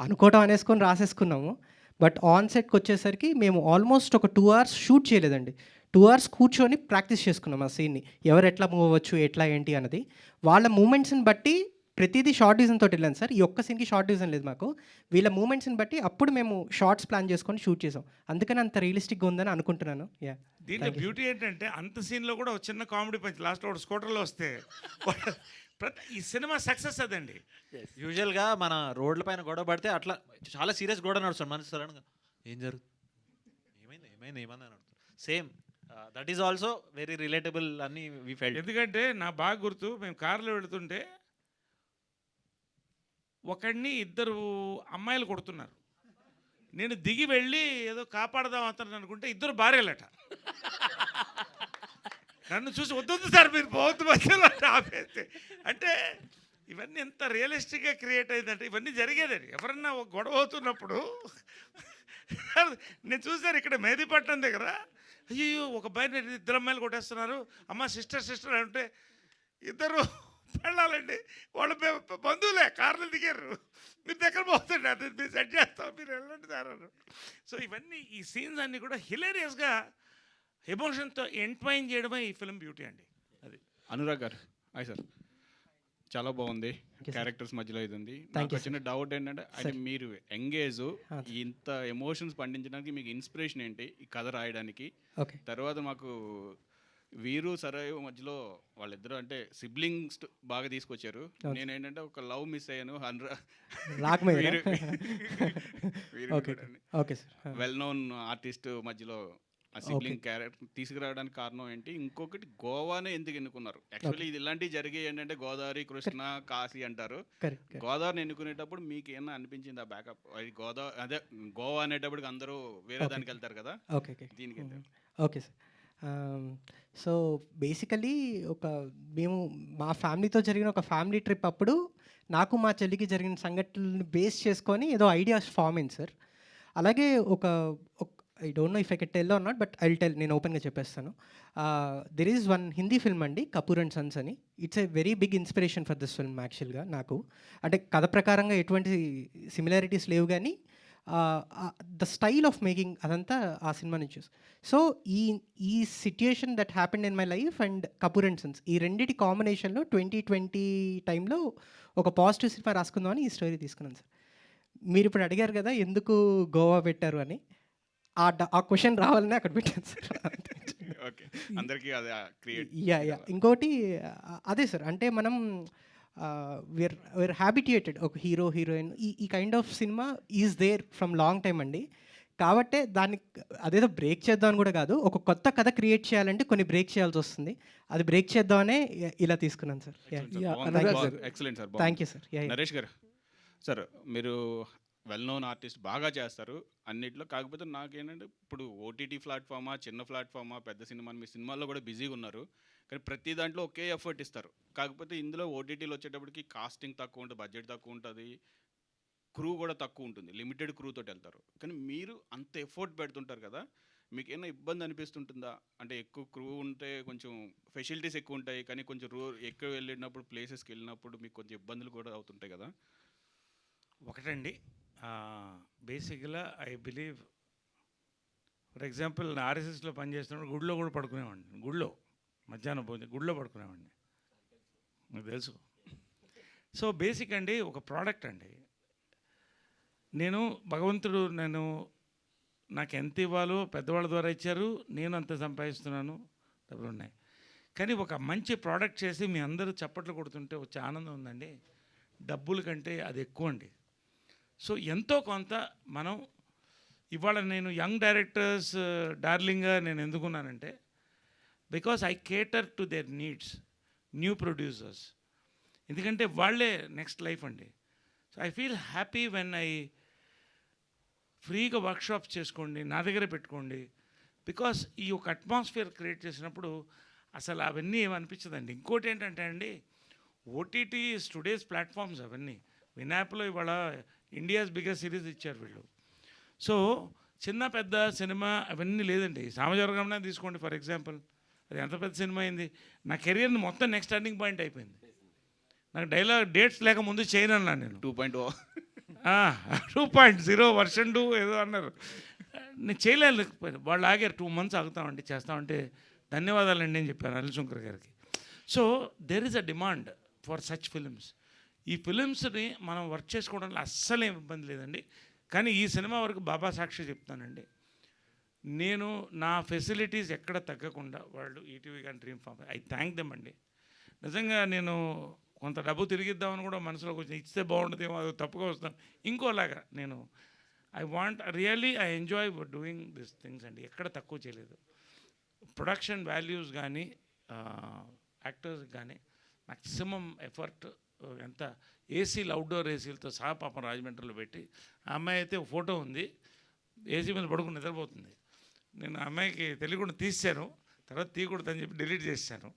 S5: అనుకోవటం అనేసుకొని రాసేసుకున్నాము. బట్ ఆన్ సెట్కి వచ్చేసరికి మేము ఆల్మోస్ట్ ఒక 2 hours షూట్ చేయలేదండి. 2 hours కూర్చొని ప్రాక్టీస్ చేసుకున్నాం ఆ సీన్ని, ఎవరు ఎట్లా మూవ్ అవ్వచ్చు, ఎట్లా ఏంటి అన్నది. వాళ్ళ మూమెంట్స్ని బట్టి ప్రతిదీ షార్ట్ డివిజన్ తోటి వెళ్ళాను సార్. ఈ ఒక్క సీన్కి షార్ట్ డివిజన్ లేదు మాకు. వీళ్ళ మూమెంట్స్ని బట్టి అప్పుడు మేము షార్ట్స్ ప్లాన్ చేసుకొని షూట్ చేసాం. అందుకని అంత రియలిస్టిక్గా ఉందని అనుకుంటున్నాను.
S6: దీంట్లో బ్యూటీ ఏంటంటే అంత సీన్లో కూడా ఒక చిన్న కామెడీ పంచ్ లాస్ట్లో ఒక స్కూటర్లో వస్తే ఈ సినిమా సక్సెస్ అదండి.
S12: యూజువల్గా మన రోడ్ల పైన గొడవ పడితే అట్లా చాలా సీరియస్ గొడవ నడుస్తుంది, మన సడన్గా ఏం జరుగుతుంది, ఏమైంది అని అడుగుతారు. Same that is also very relatable అని వి ఫెల్ట్.
S6: ఎందుకంటే నా బాగా గుర్తు, మేము కార్లో వెళుతుంటే ఒకడిని 2 అమ్మాయిలు కొడుతున్నారు. నేను దిగి వెళ్ళి ఏదో కాపాడదాం అతను అనుకుంటే 2 భార్యలట. నన్ను చూసి వద్దు సార్ మీరు పోవద్దు మధ్యలో ఆపేస్తే. అంటే ఇవన్నీ ఎంత రియలిస్టిక్గా క్రియేట్ అయిందంటే ఇవన్నీ జరిగేదండి. ఎవరన్నా ఒక గొడవ అవుతున్నప్పుడు నేను చూసాను ఇక్కడ మేదీపట్నం దగ్గర, అయ్యో ఒక బయట 2 అమ్మాయిలు కొట్టేస్తున్నారు, అమ్మ సిస్టర్ అంటే 2 వెళ్ళాలండి. వాళ్ళ బంధువులే కార్లు దిగారు, మీరు దగ్గర పోతుండే అది మీరు సెట్ చేస్తాం, మీరు వెళ్ళండి సార్. సో ఇవన్నీ ఈ సీన్స్ అన్నీ కూడా హిలేరియస్గా ఎమోషన్తో ఎంట్వైన్ చేయడమే ఈ ఫిల్మ్ బ్యూటీ అండి. అది
S13: అనురాగ్ గారు. హాయ్ సార్, చాలా బాగుంది. క్యారెక్టర్స్ మధ్యలో ఇది ఉంది. నాకు వచ్చిన డౌట్ ఏంటంటే అంటే మీరు ఎంగేజ్ ఇంత ఎమోషన్స్ పండించడానికి మీకు ఇన్స్పిరేషన్ ఏంటి ఈ కథ రాయడానికి? తర్వాత మాకు వీరు సరయు మధ్యలో వాళ్ళిద్దరూ అంటే సిబ్లింగ్స్ బాగా తీసుకొచ్చారు. నేనేంటంటే ఒక లవ్ మిస్ అయ్యాను. వెల్ నోన్ ఆర్టిస్ట్ మధ్యలో ఆ సిబ్లింగ్ క్యారెక్టర్ తీసుకురావడానికి కారణం ఏంటి? ఇంకొకటి గోవానే ఎందుకు ఎన్నుకున్నారు? యాక్చువల్లీ ఇది ఇలాంటివి జరిగే ఏంటంటే గోదావరి, కృష్ణ, కాశీ అంటారు. గోదావరిని ఎన్నుకునేటప్పుడు మీకు ఏమన్నా అనిపించింది ఆ బ్యాకప్? అది గోదావరి అదే గోవా అనేటప్పటికి అందరూ వేరే దానికి వెళ్తారు కదా, దీనికి
S5: ఓకే సార్. సో బేసికలీ మేము మా ఫ్యామిలీతో జరిగిన ఒక ఫ్యామిలీ ట్రిప్ అప్పుడు నాకు మా చెల్లికి జరిగిన సంఘటనలను బేస్ చేసుకొని ఏదో ఐడియాస్ ఫామ్ అయింది సార్. అలాగే I don't know if I can tell or not, but I will tell, నేను ఓపెన్గా చెప్పేస్తాను. There is one Hindi film అండి, కపూర్ అండ్ సన్స్ అని. It's a very big inspiration for this film యాక్చువల్గా. నాకు అంటే కథ ప్రకారంగా ఎటువంటి సిమిలారిటీస్ లేవు, కానీ ద స్టైల్ ఆఫ్ మేకింగ్ అదంతా ఆ సినిమా నుంచి చూసి. సో ఈ situation that happened in my life and Kapoor and Sons, ఈ రెండిటి కాంబినేషన్లో 2020 టైంలో ఒక పాజిటివ్ సినిమా రాసుకుందామని ఈ స్టోరీ తీసుకున్నాను సార్. మీరు ఇప్పుడు అడిగారు కదా ఎందుకు గోవా పెట్టారు అని, ఆ క్వశ్చన్ రావాలని అక్కడ పెట్టాను సార్.
S13: ఓకే, అందరికీ అదే క్రియేట్.
S5: యా ఇంకోటి అదే సార్, అంటే మనం వీఆర్ హ్యాబిట్యుయేటెడ్ ఒక హీరో హీరోయిన్ ఈ kind of cinema is there from long time అండి. కాబట్టే దాన్ని అదేదో బ్రేక్ చేద్దామని కూడా కాదు, ఒక కొత్త కథ క్రియేట్ చేయాలంటే కొన్ని బ్రేక్ చేయాల్సి వస్తుంది, అది బ్రేక్ చేద్దామనే ఇలా తీసుకున్నాను sir.
S13: Excellent sir,
S5: thank you sir.
S13: Naresh garu, sir మీరు వెల్ నోన్ ఆర్టిస్ట్, బాగా చేస్తారు అన్నిట్లో. కాకపోతే నాకేంటంటే ఇప్పుడు ఓటీటీ ప్లాట్ఫామా, చిన్న ప్లాట్ఫామా, పెద్ద సినిమా, మీ సినిమాల్లో కూడా బిజీగా ఉన్నారు, కానీ ప్రతి దాంట్లో ఒకే ఎఫర్ట్ ఇస్తారు. కాకపోతే ఇందులో ఓటీటీలో వచ్చేటప్పటికి కాస్టింగ్ తక్కువ ఉంటుంది, బడ్జెట్ తక్కువ ఉంటుంది, క్రూ కూడా తక్కువ ఉంటుంది, లిమిటెడ్ క్రూతో వెళ్తారు. కానీ మీరు అంత ఎఫర్ట్ పెడుతుంటారు కదా, మీకు ఏమైనా ఇబ్బంది అనిపిస్తుంటుందా? అంటే ఎక్కువ క్రూ ఉంటే కొంచెం ఫెసిలిటీస్ ఎక్కువ ఉంటాయి, కానీ కొంచెం ఎక్కువ వెళ్ళినప్పుడు ప్లేసెస్కి వెళ్ళినప్పుడు మీకు కొంచెం ఇబ్బందులు కూడా అవుతుంటాయి కదా?
S6: ఒకటండి, బేసిక్గా ఐ బిలీవ్, ఫర్ ఎగ్జాంపుల్ ఆర్ఎస్ఎస్లో పనిచేస్తున్నప్పుడు గుడిలో కూడా పడుకునేవాడిని, గుడిలో మధ్యాహ్నం భోజనం గుడిలో పడుకునేవాడిని, మీకు తెలుసు. సో బేసిక్ అండి, ఒక ప్రోడక్ట్ అండి, నేను భగవంతుడు నాకు ఎంత ఇవ్వాలో పెద్దవాళ్ళ ద్వారా ఇచ్చారు, నేను అంత సంపాదిస్తున్నాను, డబ్బులు ఉన్నాయి. కానీ ఒక మంచి ప్రోడక్ట్ చేసి మీ అందరూ చప్పట్లు కొడుతుంటే వచ్చే ఆనందం ఉందండి, డబ్బుల కంటే అది ఎక్కువ అండి. సో ఎంతో కొంత మనం ఇవాళ నేను యంగ్ డైరెక్టర్స్ డార్లింగ్గా నేను ఎందుకున్నానంటే, because I cater to their needs, new producers, ఎందుకంటే వాళ్ళే నెక్స్ట్ లైఫ్ అండి. So I feel happy when I ఫ్రీగా వర్క్షాప్స్ చేసుకోండి, నా దగ్గర పెట్టుకోండి, బికాస్ ఈ ఒక అట్మాస్ఫియర్ క్రియేట్ చేసినప్పుడు అసలు అవన్నీ ఏమనిపించదండి. ఇంకోటి ఏంటంటే అండి, ఓటీటీ టుడేస్ ప్లాట్ఫామ్స్ అవన్నీ, వినాప్లో ఇవాళ ఇండియాస్ బిగ్గెస్ట్ సిరీస్ ఇచ్చారు వీళ్ళు. సో చిన్న పెద్ద సినిమా అవన్నీ లేదండి. సామజవర్గంలో తీసుకోండి ఫర్ ఎగ్జాంపుల్, అది ఎంత పెద్ద సినిమా అయింది, నా కెరియర్ని మొత్తం నెక్స్ట్ టర్నింగ్ పాయింట్ అయిపోయింది. నాకు డేట్స్ లేక ముందు చేయను అన్నాను నేను, 2.0 వర్షన్ 2 ఏదో అన్నారు, నేను చేయలేకపోయాను. వాళ్ళు ఆగారు, 2 months ఆగుతామండి చేస్తామంటే, ధన్యవాదాలండి అని చెప్పాను అనిల్ శంకర్ గారికి. So there is a demand for such films. ఈ ఫిలిమ్స్ని మనం వర్క్ చేసుకోవడంలో అస్సలు ఏం ఇబ్బంది లేదండి. కానీ ఈ సినిమా వరకు బాబా సాక్షి చెప్తానండి, నేను నా ఫెసిలిటీస్ ఎక్కడ తగ్గకుండా వాళ్ళు ఈటీవీ కానీ dream farm, I thank them అండి. నిజంగా నేను కొంత డబ్బు తిరిగిద్దామని కూడా మనసులో కొంచెం ఇస్తే బాగుంటుందేమో, అది తప్పుగా వస్తాం ఇంకోలాగా. నేను I enjoy doing this things అండి, ఎక్కడ తక్కువ చేయలేదు. ప్రొడక్షన్ వాల్యూస్ కానీ యాక్టర్స్ కానీ మ్యాక్సిమం ఎఫర్ట్, ఎంత ఏసీలు అవుట్డోర్ ఏసీలతో సహా పాపం రాజమండ్రిలో పెట్టి, ఆ అమ్మాయి అయితే ఫోటో ఉంది, ఏసీ మీద పడుకుని నిద్రపోతుంది. నేను ఆ అమ్మాయికి తెలియకుండా తీసాను, తర్వాత తీయకూడదని చెప్పి డిలీట్ చేశాను.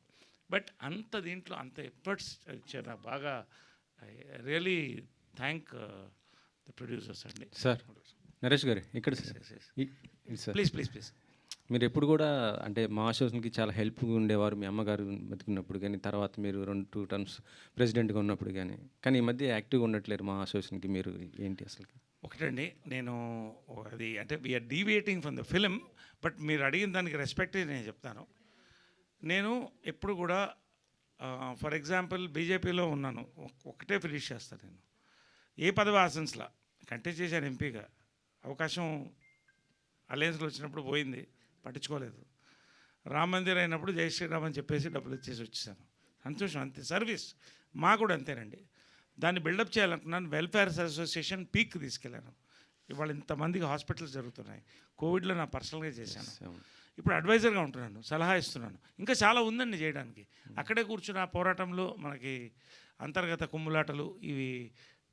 S6: బట్ అంత దీంట్లో అంత ఎఫర్ట్స్ ఇచ్చారు నాకు బాగా. I really thank the producers అండి.
S3: సార్ నరేష్ గారు ఇక్కడ సార్,
S6: ప్లీజ్
S3: మీరు ఎప్పుడు కూడా అంటే మా అసోసియేషన్కి చాలా హెల్ప్గా ఉండేవారు, మీ అమ్మగారు బతుకున్నప్పుడు కానీ, తర్వాత మీరు 2 terms ప్రెసిడెంట్గా ఉన్నప్పుడు కానీ ఈ మధ్య యాక్టివ్గా ఉండట్లేరు మా అసోసియేషన్కి, మీరు ఏంటి అసలు?
S6: ఒకటండి, నేను అది అంటే we're deviating from the film, but మీరు అడిగిన దానికి రెస్పెక్ట్ నేను చెప్తాను. నేను ఎప్పుడు కూడా ఫర్ ఎగ్జాంపుల్ బీజేపీలో ఉన్నాను, ఒకటే ఫినిష్ చేస్తాను నేను, ఏ పదవి ఆశించలా, కంటెస్ట్ చేశాను ఎంపీగా, అవకాశం అలయన్స్లో వచ్చినప్పుడు పోయింది, పట్టించుకోలేదు. రామ మందిర్ అయినప్పుడు జై శ్రీరామ్ అని చెప్పేసి డబ్బులు ఇచ్చేసి వచ్చేసాను, సంతోషం, అంతే. సర్వీస్ మా కూడా అంతేనండి. దాన్ని బిల్డప్ చేయాలనుకున్నాను, వెల్ఫేర్ అసోసియేషన్ పీక్ తీసుకెళ్ళాను. ఇవాళ ఇంతమందికి హాస్పిటల్స్ జరుగుతున్నాయి, కోవిడ్లో నా పర్సనల్గా చేశాను, ఇప్పుడు అడ్వైజర్గా ఉంటున్నాను, సలహా ఇస్తున్నాను, ఇంకా చాలా ఉందండి చేయడానికి. అక్కడే కూర్చున్న పోరాటంలో మనకి అంతర్గత కుమ్ములాటలు ఇవి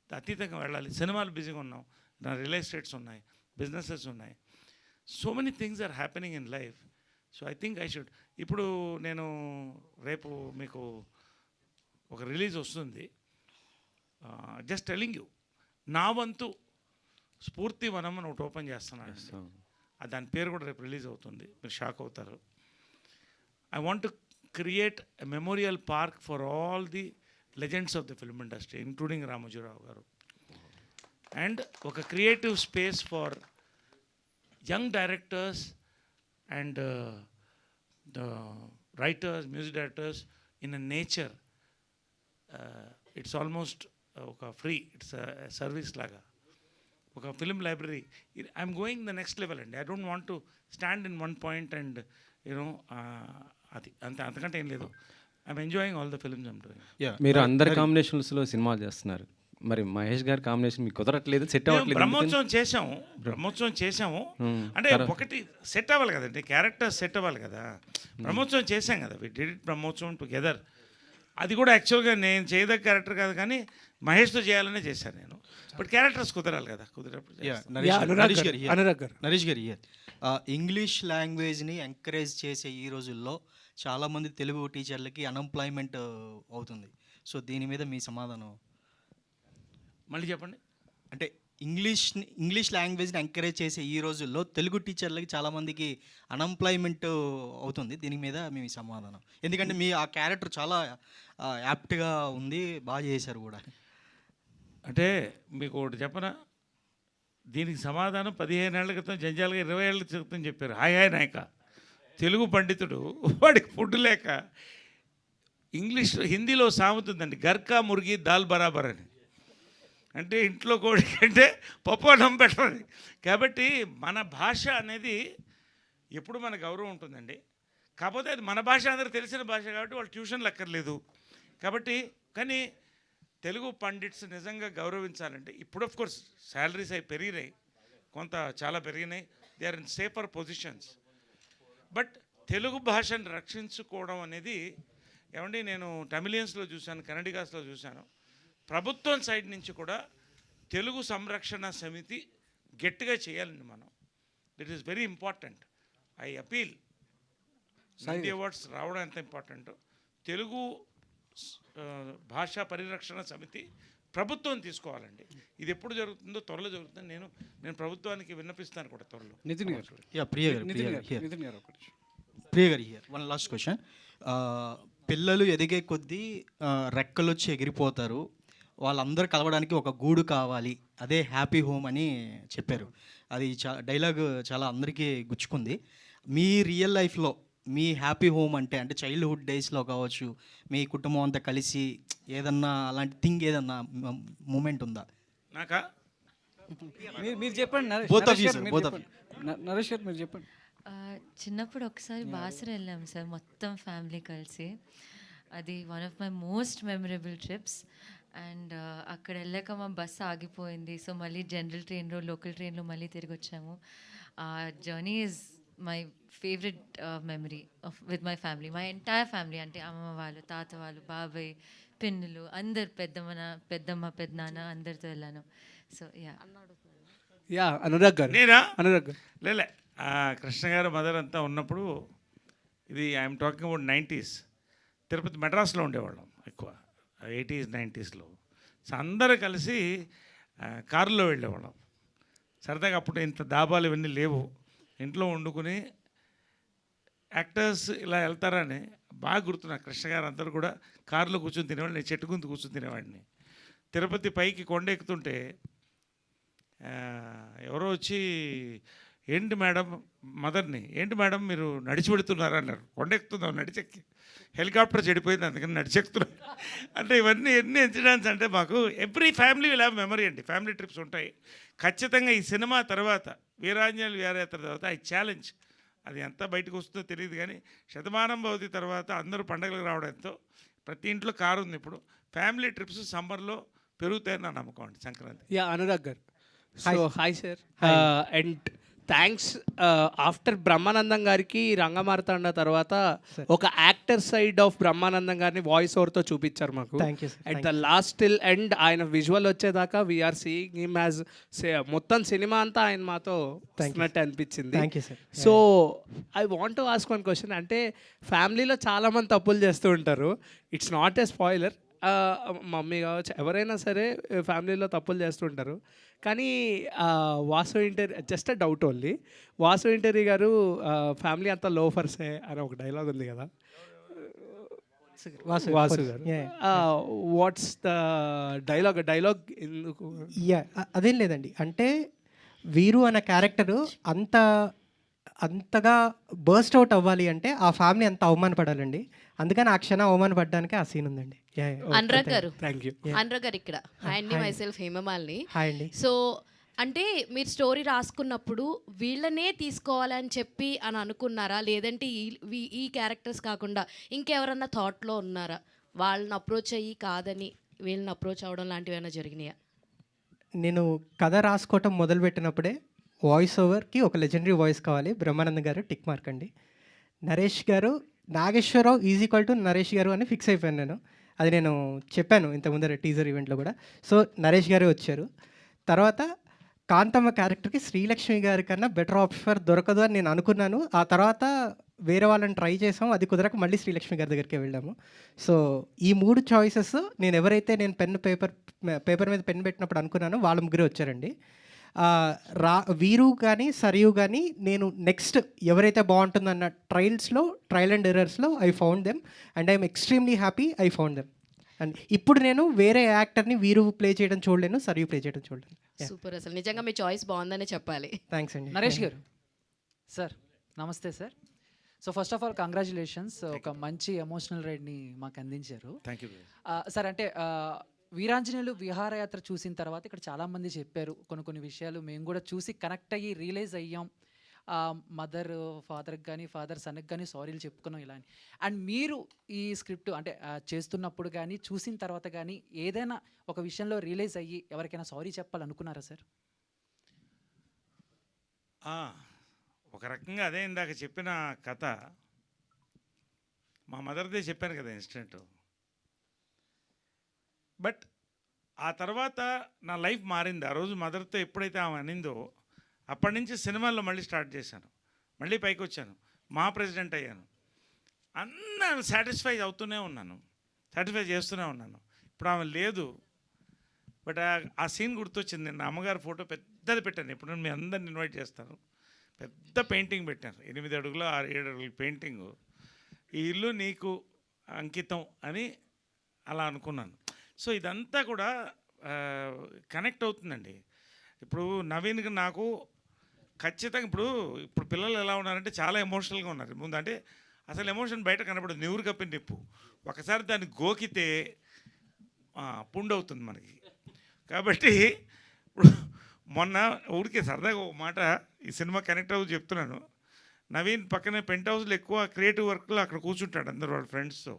S6: అతీతంగా వెళ్ళాలి. సినిమాలు బిజీగా ఉన్నాం, నా రియల్ ఎస్టేట్స్ ఉన్నాయి, బిజినెసెస్ ఉన్నాయి, so many things are happening in life. So I think I should. ఇప్పుడు నేను రేపు మీకు ఒక రిలీజ్ వస్తుంది, జస్ట్ టెలింగ్ యూ, నా వంతు స్ఫూర్తి వనం అని ఒకటి ఓపెన్ చేస్తున్నాను. దాని పేరు కూడా రేపు రిలీజ్ అవుతుంది, మీరు షాక్ అవుతారు. I want to create a memorial park for all the legends of the film industry, including Ramoji Rao garu. And ఒక creative space for young directors and the writers, music directors in a nature. It's almost ఒక free, it's service లాగా, ఒక film library. I'm going the next level అండి. I don't want to stand in one point and you know అది అంతకంటే ఏం లేదు. I'm enjoying all the films I'm doing.
S3: మీరు అందరి కాంబినేషన్స్లో సినిమాలు చేస్తున్నారు, మరి మహేష్ గారి కాంబినేషన్ మీకు కుదరట్లేదు, సెట్ అవ్వట్లేదు.
S6: బ్రహ్మోత్సవం చేసాము అంటే ఒకటి సెట్ అవ్వాలి కదండి, క్యారెక్టర్ సెట్ అవ్వాలి కదా. బ్రహ్మోత్సవం చేసాం కదా, we did it Brahmotsavam together. అది కూడా యాక్చువల్గా నేను చేయదగ్గ క్యారెక్టర్ కాదు, కానీ మహేష్తో చేయాలనే చేశాను నేను. బట్ క్యారెక్టర్స్ కుదరాలి కదా, కుదిరినప్పుడు.
S14: నరేష్ గారు ఇంగ్లీష్ లాంగ్వేజ్ని ఎంకరేజ్ చేసే ఈ రోజుల్లో చాలామంది తెలుగు టీచర్లకి అన్ఎంప్లాయ్మెంట్ అవుతుంది. సో దీని మీద మీ సమాధానం?
S6: మళ్ళీ చెప్పండి.
S14: అంటే ఇంగ్లీష్ లాంగ్వేజ్ని ఎంకరేజ్ చేసే ఈ రోజుల్లో తెలుగు టీచర్లకి చాలామందికి అన్ఎంప్లాయ్మెంట్ అవుతుంది. దీని మీద మీ సమాధానం? ఎందుకంటే మీ ఆ క్యారెక్టర్ చాలా యాప్ట్గా ఉంది, బాగా చేశారు కూడా.
S6: అంటే మీకు ఒకటి చెప్పనా, దీనికి సమాధానం 15 ఏళ్ల క్రితం జంజాలుగా 20 ఏళ్ళ క్రితం చెప్పారు. హాయ్ నాయక, తెలుగు పండితుడు వాడికి ఫుడ్ లేక హిందీలో సామెత ఉందండి, గర్కా మురిగి దాల్ బరాబర్ అని. అంటే ఇంట్లో కోడి కంటే పప్పు అన్నం పెట్టాలి. కాబట్టి మన భాష అనేది ఎప్పుడు మన గౌరవం ఉంటుందండి. కాకపోతే అది మన భాష, అందరూ తెలిసిన భాష కాబట్టి వాళ్ళు ట్యూషన్లు అక్కర్లేదు. కాబట్టి కానీ తెలుగు పండిట్స్ నిజంగా గౌరవించాలంటే ఇప్పుడు ఆఫ్ కోర్స్ శాలరీస్ అవి పెరిగినాయి, కొంత చాలా పెరిగినాయి, they are in safer positions. But Telugu భాషను రక్షించుకోవడం అనేది ఏమండి, నేను తమిళియన్స్లో చూశాను, కన్నడిగాస్లో చూశాను. ప్రభుత్వం సైడ్ నుంచి కూడా తెలుగు సంరక్షణ సమితి గట్టిగా చేయాలండి మనం. That is very important. I appeal. Nandi awards రావడం ఎంత ఇంపార్టెంట్, తెలుగు భాషా పరిరక్షణ సమితి ప్రభుత్వం తీసుకోవాలండి. ఇది ఎప్పుడు జరుగుతుందో త్వరలో జరుగుతుంది. నేను ప్రభుత్వానికి విన్నపిస్తాను కూడా త్వరలో.
S14: నితిన్ గారు, ప్రియ గారు హియర్ వన్ లాస్ట్ క్వశ్చన్. పిల్లలు ఎదిగే కొద్దీ రెక్కలు వచ్చి ఎగిరిపోతారు, వాళ్ళందరూ కలవడానికి ఒక గూడు కావాలి, అదే హ్యాపీ హోమ్ అని చెప్పారు. అది డైలాగ్ చాలా అందరికీ గుచ్చుకుంది. మీ రియల్ లైఫ్లో మీ హ్యాపీ హోమ్ అంటే చైల్డ్హుడ్ డేస్లో కావచ్చు, మీ కుటుంబం అంతా కలిసి ఏదన్నా అలాంటి థింగ్, ఏదన్నా మూమెంట్ ఉందా?
S6: నాకా?
S15: మీరు చెప్పండి. నరేష్ గారు మీరు చెప్పండి.
S9: చిన్నప్పుడు ఒకసారి బాసర వెళ్ళాం సార్, మొత్తం ఫ్యామిలీ కలిసి. అది one of my most memorable trips. And అక్కడ వెళ్ళాక మా బస్సు ఆగిపోయింది. సో మళ్ళీ జనరల్ ట్రైన్లో, లోకల్ ట్రైన్లో మళ్ళీ తిరిగి వచ్చాము. ఆ journey is my favourite memory with my family, my entire family. అంటే అమ్మమ్మ వాళ్ళు, తాత వాళ్ళు, బాబాయ్, పిన్నులు, అందరు, పెద్దమ్మ, పెద్దనాన్న, అందరితో వెళ్ళాను. సో
S15: అనురాగ్ గారు.
S6: లేలే, కృష్ణ గారు మదర్ అంతా ఉన్నప్పుడు, ఇది I'm talking about 90s. Tirupati మెడ్రాస్లో ఉండేవాళ్ళం ఎక్కువ, 80s 90sలో. సో అందరూ కలిసి కారులో వెళ్ళేవాళ్ళం సరదాగా. అప్పుడు ఇంత దాబాలు ఇవన్నీ లేవు, ఇంట్లో వండుకుని యాక్టర్స్ ఇలా వెళ్తారని బాగా గుర్తున్నా. కృష్ణ గారు అందరూ కూడా కారులో కూర్చొని తినేవాళ్ళు, నేను చెట్టు గుంతు కూర్చొని తినేవాడిని. తిరుపతి పైకి కొండ ఎక్కుతుంటే ఎవరో వచ్చి, ఏంటి మేడం, మదర్ని, ఏంటి మేడం మీరు నడిచి పెడుతున్నారు అన్నారు. కొండ ఎక్కుతుందాం, నడిచెక్కి. హెలికాప్టర్ చెడిపోయింది, అందుకని నడిచెక్కుతున్నారు. అంటే ఇవన్నీ ఎన్ని ఇన్సిడెంట్స్ అంటే మాకు every family will have memory అండి. ఫ్యామిలీ ట్రిప్స్ ఉంటాయి ఖచ్చితంగా. ఈ సినిమా తర్వాత, వీరాంజనేయులు విహారయాత్ర తర్వాత ఐ ఛాలెంజ్, అది ఎంత బయటకు వస్తుందో తెలియదు కానీ, శతమానం భవతి తర్వాత అందరూ పండుగలకు రావడంతో ప్రతి ఇంట్లో కారు ఉంది. ఇప్పుడు ఫ్యామిలీ ట్రిప్స్ సమ్మర్లో పెరుగుతాయని నా నమ్మకం అండి. సంక్రాంతి.
S15: అనురాగ్ గారు. So hi sir, and thanks. After Brahmanandam గారికి రంగమార్తాండ తర్వాత ఒక యాక్టర్ సైడ్ ఆఫ్ బ్రహ్మానందం గారిని వాయిస్ ఓవర్తో చూపించారు మాకు. At the last till end ఆయన విజువల్ వచ్చేదాకా వీఆర్ సీయింగ్ హిమ్ యాజ్, మొత్తం సినిమా అంతా ఆయన మాతో చూసినట్టు అనిపించింది. So I want to ask one question. అంటే ఫ్యామిలీలో చాలామంది తప్పులు చేస్తూ ఉంటారు. It's not a spoiler, mummy కావచ్చు, ఎవరైనా సరే ఫ్యామిలీలో తప్పులు చేస్తుంటారు. కానీ వాసు ఇంటరీ, just a doubt only, Vasu ఇంటరీ గారు ఫ్యామిలీ అంతా లోఫర్సే అని ఒక డైలాగ్ ఉంది కదా. వాసు గారు వాట్స్ ద డైలాగ్ ఎందుకు?
S5: అదేం లేదండి, అంటే వీరు అనే క్యారెక్టరు అంతగా బర్స్ట్ అవుట్ అవ్వాలి అంటే ఆ ఫ్యామిలీ అంత అవమానపడాలండి. అందుకని ఆ క్షణం అవమానపడడానికి ఆ సీన్ ఉందండి.
S16: అనురాగ్ గారు,
S15: థ్యాంక్ యూ.
S16: అనురాగ్ గారు ఇక్కడ హాయ్ అండి, మై సెల్ఫ్ హేమమాలిని.
S5: హాయ్ అండి.
S16: సో అంటే మీరు స్టోరీ రాసుకున్నప్పుడు వీళ్ళనే తీసుకోవాలని చెప్పి అని అనుకున్నారా, లేదంటే ఈ క్యారెక్టర్స్ కాకుండా ఇంకెవరన్నా థాట్లో ఉన్నారా, వాళ్ళని అప్రోచ్ అయ్యి కాదని వీళ్ళని అప్రోచ్ అవ్వడం లాంటివి ఏమైనా జరిగినాయా?
S5: నేను కథ రాసుకోవటం మొదలుపెట్టినప్పుడే వాయిస్ ఓవర్కి ఒక లెజెండరీ వాయిస్ కావాలి, బ్రహ్మానందం గారు టిక్ మార్క్ అండి. నరేష్ గారు, నాగేశ్వరరావు ఈక్వల్ టు నరేష్ గారు అని ఫిక్స్ అయిపోయాను నేను. అది నేను చెప్పాను ఇంతకుముందర టీజర్ ఈవెంట్లో కూడా. సో నరేష్ గారే వచ్చారు. తర్వాత కాంతమ్మ క్యారెక్టర్కి శ్రీలక్ష్మి గారి కన్నా బెటర్ ఆఫర్ దొరకదు అని నేను అనుకున్నాను. ఆ తర్వాత వేరే వాళ్ళని ట్రై చేసాం, అది కుదరక మళ్ళీ శ్రీలక్ష్మి గారి దగ్గరికి వెళ్ళాము. సో ఈ 3 చాయిసెస్ నేను ఎవరైతే నేను పేపర్ మీద పెన్ పెట్టినప్పుడు అనుకున్నానో వాళ్ళ ముగ్గురే వచ్చారండి. వీరు కానీ సరియు కానీ నేను నెక్స్ట్ ఎవరైతే బాగుంటుందన్న ట్రయల్ అండ్ ఎర్రర్స్లో I found them and I'm extremely happy I found them. And ఇప్పుడు నేను వేరే యాక్టర్ని వీరు ప్లే చేయడం చూడలేను, సరియు ప్లే చేయడం చూడలేను.
S16: సూపర్, అసలు నిజంగా మీ చాయిస్ బాగుందనే చెప్పాలి.
S5: థ్యాంక్స్ అండి.
S17: నరేష్ గారు సార్, నమస్తే sir. So first of all congratulations, ఒక మంచి ఎమోషనల్ రైడ్ని మాకు అందించారు.
S6: Thank you
S17: sir. అంటే వీరాంజనేయులు విహారయాత్ర చూసిన తర్వాత ఇక్కడ చాలామంది చెప్పారు కొన్ని విషయాలు మేము కూడా చూసి కనెక్ట్ అయ్యి రియలైజ్ అయ్యాం. మదర్ ఫాదర్కి కానీ ఫాదర్ సన్కి కానీ సారీలు చెప్పుకున్నాం ఇలా అని. అండ్ మీరు ఈ స్క్రిప్ట్ అంటే చేస్తున్నప్పుడు కానీ చూసిన తర్వాత కానీ ఏదైనా ఒక విషయంలో రియలైజ్ అయ్యి ఎవరికైనా సారీ చెప్పాలనుకున్నారా సార్?
S6: ఒక రకంగా అదే ఇందాక చెప్పిన కథ మా మదర్దే చెప్పాను కదా ఇన్సిడెంట్. బట్ ఆ తర్వాత నా లైఫ్ మారింది. ఆ రోజు మదర్తో ఎప్పుడైతే ఆమె అనిందో అప్పటి నుంచి సినిమాల్లో మళ్ళీ స్టార్ట్ చేశాను, మళ్ళీ పైకి వచ్చాను, మా ప్రెసిడెంట్ అయ్యాను. అన్నా సాటిస్ఫై అవుతూనే ఉన్నాను, సాటిస్ఫై చేస్తూనే ఉన్నాను. ఇప్పుడు ఆమె లేదు. బట్ ఆ సీన్ గుర్తొచ్చింది. నిన్న అమ్మగారి ఫోటో పెద్దది పెట్టాను. ఇప్పుడు నేను మీ అందరిని ఇన్వైట్ చేస్తాను. పెద్ద పెయింటింగ్ పెట్టాను, 8 అడుగులు 6-7 అడుగుల పెయింటింగు. ఈ ఇల్లు నీకు అంకితం అని అలా అనుకున్నాను. సో ఇదంతా కూడా కనెక్ట్ అవుతుందండి. ఇప్పుడు నవీన్కి నాకు ఖచ్చితంగా ఇప్పుడు పిల్లలు ఎలా ఉన్నారంటే చాలా ఎమోషనల్గా ఉన్నారు. ముందు అంటే అసలు ఎమోషన్ బయట కనపడదు, నివురు కప్పిన నిప్పు. ఒకసారి దాన్ని గోకితే పుండు అవుతుంది మనకి. కాబట్టి ఇప్పుడు మొన్న ఊరికే సరదాగా ఒక మాట ఈ సినిమా కనెక్ట్ అవ్వ చెప్తున్నాను. నవీన్ పక్కనే పెంట్ హౌస్లో ఎక్కువ క్రియేటివ్ వర్క్లో అక్కడ కూర్చుంటాడు అందరూ వాళ్ళ ఫ్రెండ్స్తో.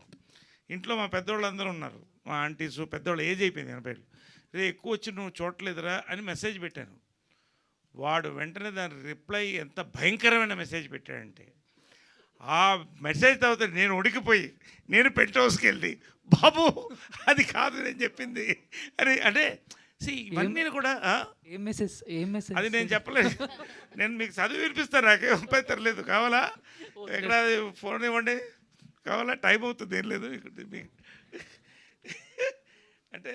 S6: ఇంట్లో మా పెద్దవాళ్ళు అందరూ ఉన్నారు, మా ఆంటీసు, పెద్దవాళ్ళు ఏజ్ అయిపోయింది 80. రే ఎక్కువ వచ్చి నువ్వు చూడలేదురా అని మెసేజ్ పెట్టాను. వాడు వెంటనే దాని రిప్లై ఎంత భయంకరమైన మెసేజ్ పెట్టాడంటే, ఆ మెసేజ్ తర్వాత నేను ఉడికిపోయి నేను పెంట్ హౌస్కి వెళ్ళి బాబు అది కాదు నేను చెప్పింది అని. అంటే ఇవన్నీ కూడా
S17: ఏం మెసేజ్
S6: అది నేను చెప్పలేదు. నేను మీకు చదివి వినిపిస్తాను, నాకేం పైతరలేదు. కావాలా? ఎక్కడ ఫోన్ ఇవ్వండి, కావాలా? టైం అవుతుంది, ఏం లేదు మీకు. అంటే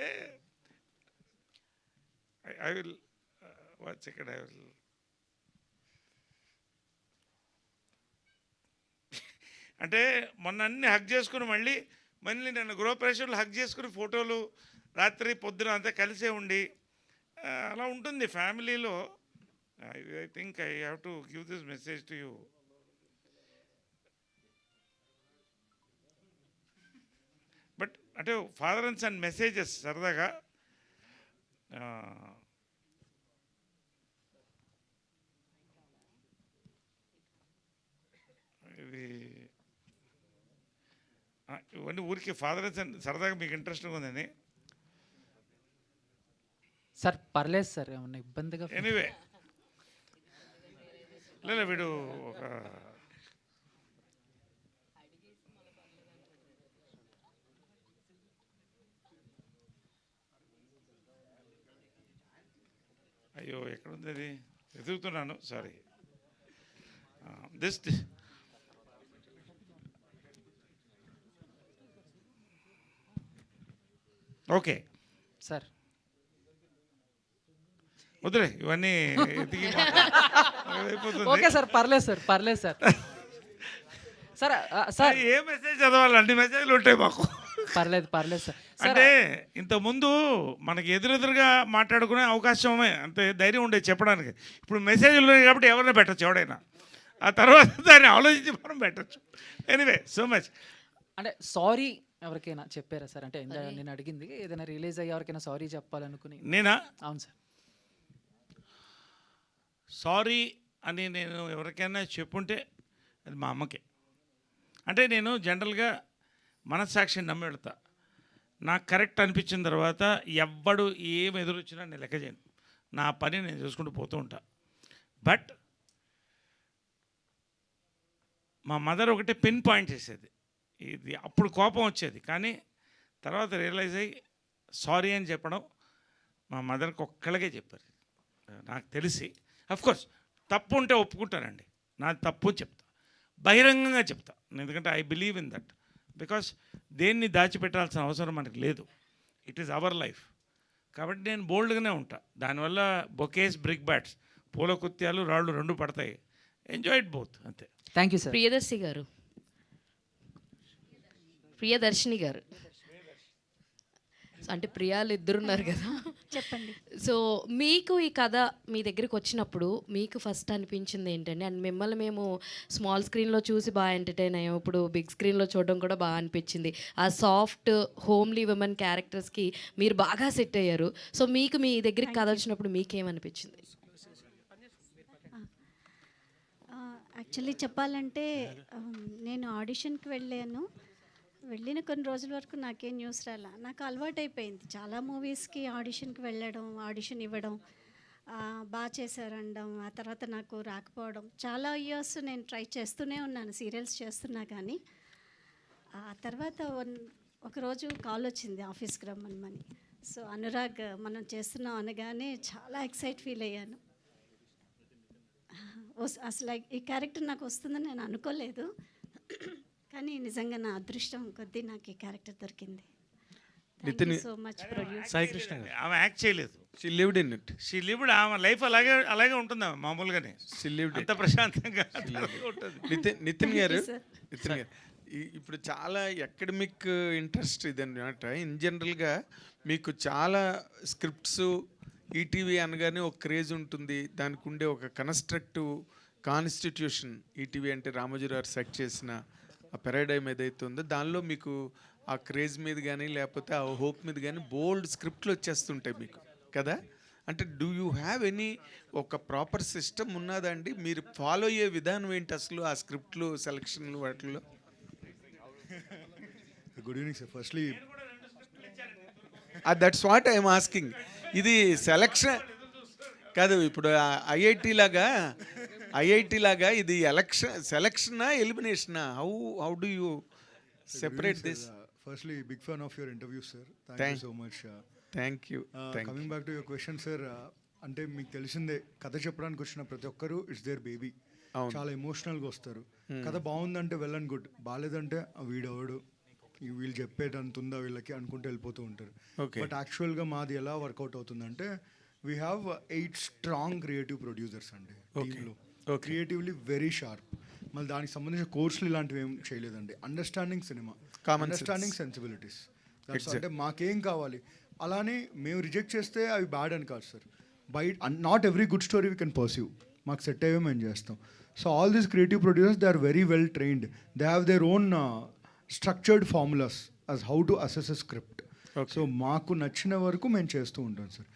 S6: ఐ విల్ వాచ్ ఇక్కడ. ఐ విల్ అంటే మొన్న అన్ని హగ్ చేసుకుని మళ్ళీ నన్ను గృహప్రవేశంలో హగ్ చేసుకుని ఫోటోలు రాత్రి పొద్దున అంతా కలిసే ఉండి అలా ఉంటుంది ఫ్యామిలీలో. I think I have to give this message to you. But అంటే ఫాదర్ అండ్ సన్ మెసేజెస్ సరదాగా ఇవన్నీ ఊరికి ఫాదర్ అండ్ సన్ సరదాగా మీకు ఇంట్రెస్టింగ్ ఉందని.
S17: సార్ పర్లేదు సార్, ఏమన్నా ఇబ్బందిగా?
S6: ఎనీవే లేదా వీడు ఒక అయ్యో ఎక్కడుంది అది, వెతుకుతున్నాను, సారీ. దిస్ ఓకే
S17: సార్
S6: వదిలే ఇవన్నీ
S17: ఓకే సార్, పర్లేదు సార్. సార్ సార్
S6: ఏ మెసేజ్ చదవాలి, అన్ని మెసేజ్లు ఉంటాయి మాకు.
S17: పర్లేదు పర్లేదు సార్.
S6: అంటే ఇంతకుముందు మనకి ఎదురెదురుగా మాట్లాడుకునే అవకాశమే, అంతే ధైర్యం ఉండేది చెప్పడానికి. ఇప్పుడు మెసేజ్లు ఉన్నాయి కాబట్టి ఎవరైనా పెట్టచ్చు, ఎవడైనా ఆ తర్వాత దాన్ని ఆలోచించి మనం పెట్టచ్చు. Anyway so much.
S17: అంటే సారీ ఎవరికైనా చెప్పారా సార్? అంటే నేను అడిగింది ఏదైనా రిలీజ్ అయ్యి ఎవరికైనా సారీ చెప్పాలనుకుని.
S6: నేనా?
S17: అవును సార్.
S6: సారీ అని నేను ఎవరికైనా చెప్పుంటే అది మా అమ్మకే. అంటే నేను జనరల్గా మనస్సాక్షిని నమ్మి వెళ్తా. నాకు కరెక్ట్ అనిపించిన తర్వాత ఎవ్వడు ఏం ఎదురొచ్చినా నేను లెక్క చేయను, నా పని నేను చూసుకుంటూ పోతూ ఉంటా. బట్ మా మదర్ ఒకటే పిన్ పాయింట్ చేసేది, ఇది అప్పుడు కోపం వచ్చేది, కానీ తర్వాత రియలైజ్ అయ్యి సారీ అని చెప్పడం మా మదర్కి ఒక్కళ్ళకే చెప్పారు నాకు తెలిసి. అఫ్కోర్స్ తప్పు ఉంటే ఒప్పుకుంటానండి, నాది తప్పు చెప్తా, బహిరంగంగా చెప్తా, ఎందుకంటే I believe in that. Because దేన్ని దాచిపెట్టాల్సిన అవసరం మనకు లేదు, ఇట్ ఈస్ అవర్ లైఫ్. కాబట్టి నేను బోల్డ్గానే ఉంటా. దానివల్ల బొకేస్, బ్రిక్ బ్యాట్స్, పూల కుత్యాలు, రాళ్ళు రెండు పడతాయి. ఎంజాయ్ ఇట్ బోత్, అంతే.
S17: Thank you sir.
S16: Priyadarshi garu, Priyadarshini గారు, అంటే ప్రియాలు ఇద్దరున్నారు కదా,
S18: చెప్పండి.
S16: సో మీకు ఈ కథ మీ దగ్గరికి వచ్చినప్పుడు మీకు ఫస్ట్ అనిపించింది ఏంటండి? అండ్ మిమ్మల్ని మేము స్మాల్ స్క్రీన్లో చూసి బాగా ఎంటర్టైన్ అయ్యాం, ఇప్పుడు బిగ్ స్క్రీన్లో చూడడం కూడా బాగా అనిపించింది. ఆ సాఫ్ట్ హోమ్లీ విమెన్ క్యారెక్టర్స్కి మీరు బాగా సెట్ అయ్యారు. సో మీకు మీ దగ్గరికి కథ వచ్చినప్పుడు మీకేమనిపించింది?
S18: యాక్చువల్లీ చెప్పాలంటే నేను ఆడిషన్కి వెళ్ళిన కొన్ని రోజుల వరకు నాకేం న్యూస్ రాలా. నాకు అలవాటు అయిపోయింది చాలా మూవీస్కి ఆడిషన్కి వెళ్ళడం, ఆడిషన్ ఇవ్వడం, బాగా చేశారనడం, ఆ తర్వాత నాకు రాకపోవడం. చాలా ఇయర్స్ నేను ట్రై చేస్తూనే ఉన్నాను, సీరియల్స్ చేస్తున్నా. కానీ ఆ తర్వాత ఒకరోజు కాల్ వచ్చింది ఆఫీస్కి రమ్మని. సో అనురాగ్ మనం చేస్తున్నాం అనగానే చాలా ఎక్సైట్ ఫీల్ అయ్యాను. అసలు ఈ క్యారెక్టర్ నాకు వస్తుందని నేను అనుకోలేదు, కానీ నిజంగా నా అదృష్టం కొద్దీ నాకు ఈ క్యారెక్టర్ దొరికింది. So much producer
S3: Sai Krishna గారు.
S6: ఆమె యాక్ట్ చేయలేదు,
S10: she lived in it.
S6: She lived. ఆమె లైఫ్ అలాగే ఉంటుంది ఆమె మామూలుగానే,
S10: షీ లివ్డ్
S6: అంత ప్రశాంతంగా ఉంటుంది.
S10: నితిన్ గారు, ఇప్పుడు చాలా అకాడమిక్ ఇంట్రెస్ట్ ఇది అనమాట. ఇన్ జనరల్గా మీకు చాలా స్క్రిప్ట్స్, ఈటీవీ అనగానే ఒక క్రేజ్ ఉంటుంది, దానికి ఉండే ఒక కన్స్ట్రక్టివ్ కాన్స్టిట్యూషన్. ఈటీవీ అంటే రామోజీరావు సెట్ చేసిన ఆ పెరాడైమ్ ఏదైతే ఉందో దానిలో మీకు ఆ క్రేజ్ మీద కానీ లేకపోతే ఆ హోప్ మీద కానీ బోల్డ్ స్క్రిప్ట్లు వచ్చేస్తుంటాయి మీకు కదా. అంటే డూ యూ హ్యావ్ ఎనీ ఒక ప్రాపర్ సిస్టమ్ ఉన్నదా అండి? మీరు ఫాలో అయ్యే విధానం ఏంటి అసలు ఆ స్క్రిప్ట్లు సెలక్షన్లు వాటిల్లో?
S4: Good evening sir. Firstly
S10: that's what I'm asking. ఇది సెలక్షన్ కాదు, ఇప్పుడు ఐఐటి లాగా ఇది సెలక్షనా ఎలిమినేషనా? How do you separate this?
S4: Firstly big fan of your interview sir. Thank you so much.
S10: Thank you.
S4: Coming back to your question sir, అంటే మీకు తెలిసిందే కథ చెప్పడానికి వచ్చిన ప్రతి ఒక్కరు ఇట్స్ దేర్ బేబీ, చాలా ఎమోషనల్గా వస్తారు. కథ బాగుందంటే వెల్ అండ్ గుడ్, బాగాలేదంటే వీడెవడు, వీళ్ళు చెప్పేటంత ఉందా వీళ్ళకి అనుకుంటూ వెళ్ళిపోతూ ఉంటారు. బట్ యాక్చువల్గా మాది ఎలా వర్కౌట్ అవుతుందంటే we have 8 strong creative producers అండి టీంలో, క్రియేటివ్లీ వెరీ షార్ప్. మళ్ళీ దానికి సంబంధించిన కోర్సులు ఇలాంటివి ఏం చేయలేదండి. అండర్స్టాండింగ్ సినిమా, అండర్స్టాండింగ్ సెన్సిబిలిటీస్, అంటే మాకేం కావాలి. అలానే మేము రిజెక్ట్ చేస్తే అవి బ్యాడ్ అని కాదు sir. Not every good story we can perceive, మాకు సెట్ అయ్యే మేము చేస్తాం. So all these creative producers they are very well trained, they have their own structured formulas as how to assess a script. So మాకు నచ్చిన వరకు మేము చేస్తూ ఉంటాం సార్.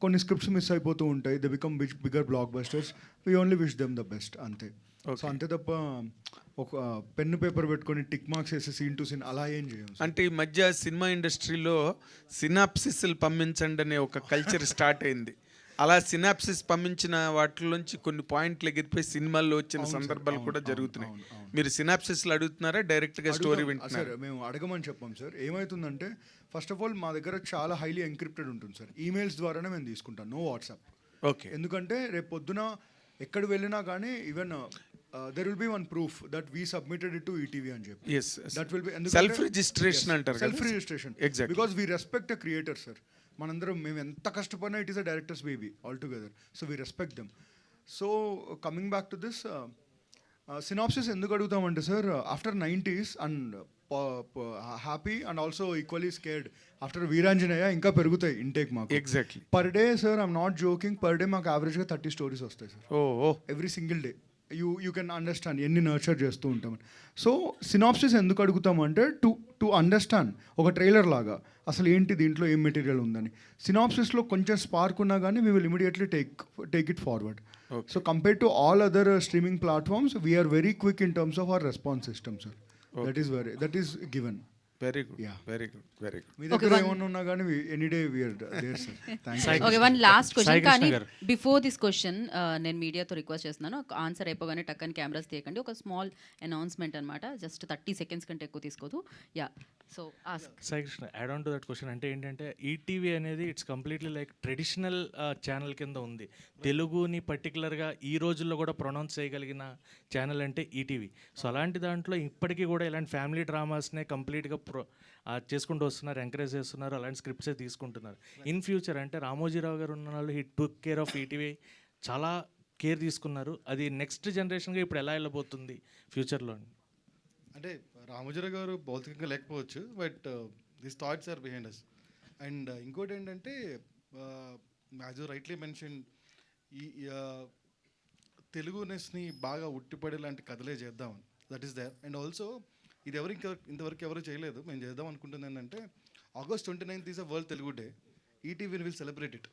S4: కొన్ని స్క్రిప్ట్స్ మిస్ అయిపోతూ ఉంటాయి, they become bigger black busters, we only wish them the best అంతే. సో అంతే తప్ప ఒక పెన్ను పేపర్ పెట్టుకొని టిక్ మార్క్స్ వేసి సీన్ టు సీన్ అలా ఏం చేయం.
S10: అంటే ఈ మధ్య సినిమా ఇండస్ట్రీలో సినాప్సిస్లు పంపించండి అనే ఒక కల్చర్ స్టార్ట్ అయింది. అలా సినాప్సిస్ పంపించిన వాటిలోంచి కొన్ని పాయింట్లు ఎగిరిపోయి సినిమాల్లో వచ్చిన సందర్భాలు కూడా జరుగుతున్నాయి. మీరు సినాప్సిస్లు అడుగుతున్నారా, డైరెక్ట్గా స్టోరీ వింటున్నారా?
S4: సార్ మేము అడగమని చెప్పాం సార్. ఏమవుతుందంటే ఫస్ట్ ఆఫ్ ఆల్ మా దగ్గర చాలా హైలీ ఎంక్రిప్టెడ్ ఉంటుంది సార్. ఈమెయిల్స్ ద్వారానే మేము తీసుకుంటాం, నో వాట్సాప్.
S10: ఓకే.
S4: ఎందుకంటే రేపు పొద్దున ఎక్కడ వెళ్ళినా కానీ even there will be one proof that we submitted it to ETV అని చెప్పి.
S10: Yes.
S4: That will be
S10: self registration అంటారు.
S4: Self registration.
S10: Exactly.
S4: Because we respect a creator sir. మనందరం మేము ఎంత కష్టపడినా it is a directors baby all together, so we respect them. So coming back to this,
S19: synopsis ఎందుకు అడుగుతామంటే sir, after 90s and happy and also equally scared after Veeranjaneya ఇంకా పెరుగుతాయి intake మాకు.
S10: Exactly.
S19: Per day sir, I'm not joking, per day మాకు యావరేజ్గా 30 stories వస్తాయి sir. Every single day. You can understand ఎన్ని nurture చేస్తూ ఉంటామని. సో సినాప్సిస్ ఎందుకు అడుగుతామంటే టు అండర్స్టాండ్, ఒక ట్రైలర్ లాగా అసలు ఏంటి దీంట్లో ఏం మెటీరియల్ ఉందని. సినాప్సిస్లో కొంచెం స్పార్క్ ఉన్నా కానీ we will immediately take it forward. So compare to all other streaming platforms, we're very quick in terms of our response system sir. That is given.
S10: Very good, very good, very good.
S19: మీ దగ్గర ఏమన్నా ఉన్నా కానీ any day we're there sir. Thank
S1: okay, one last question. కానీ before this question నేను మీడియాతో request చేస్తున్నాను, answer అయిపోగానే టక్కని కెమెరాస్ తీయకండి. ఒక స్మాల్ అనౌన్స్మెంట్ అనమాట, జస్ట్ 30 seconds కంటే ఎక్కువ తీసుకోదు. Yeah, so ask.
S12: Sai Krishna, add on to that question. అంటే ఏంటంటే ఈటీవీ అనేది it's completely like traditional channel కింద ఉంది. తెలుగుని పర్టికులర్గా ఈ రోజుల్లో కూడా ప్రొనౌన్స్ చేయగలిగిన ఛానల్ అంటే ఈటీవీ. సో అలాంటి దాంట్లో ఇప్పటికీ కూడా ఇలాంటి ఫ్యామిలీ డ్రామాస్నే కంప్లీట్గా చేసుకుంటూ వస్తున్నారు, ఎంకరేజ్ చేస్తున్నారు, అలాంటి స్క్రిప్ట్సే తీసుకుంటున్నారు. ఇన్ ఫ్యూచర్ అంటే రామోజీరావు గారు ఉన్న వాళ్ళు he took care of ETV, చాలా కేర్ తీసుకున్నారు. అది నెక్స్ట్ జనరేషన్గా ఇప్పుడు ఎలా వెళ్ళబోతుంది ఫ్యూచర్లో?
S4: అంటే రామోజీరావు గారు భౌతికంగా లేకపోవచ్చు, but this thoughts are behind us. And ఇంకోటి ఏంటంటే, యాజ్ యూ రైట్లీ మెన్షన్, ఈ తెలుగునెస్ని బాగా ఉట్టిపడే లాంటి కథలే చేద్దామని, that is there. And also ఇది ఇంతవరకు ఎవరు చేయలేదు, మేము చేద్దాం అనుకుంటుంది ఏంటంటే, August 29th is a world Telugu day. ETV will celebrate it.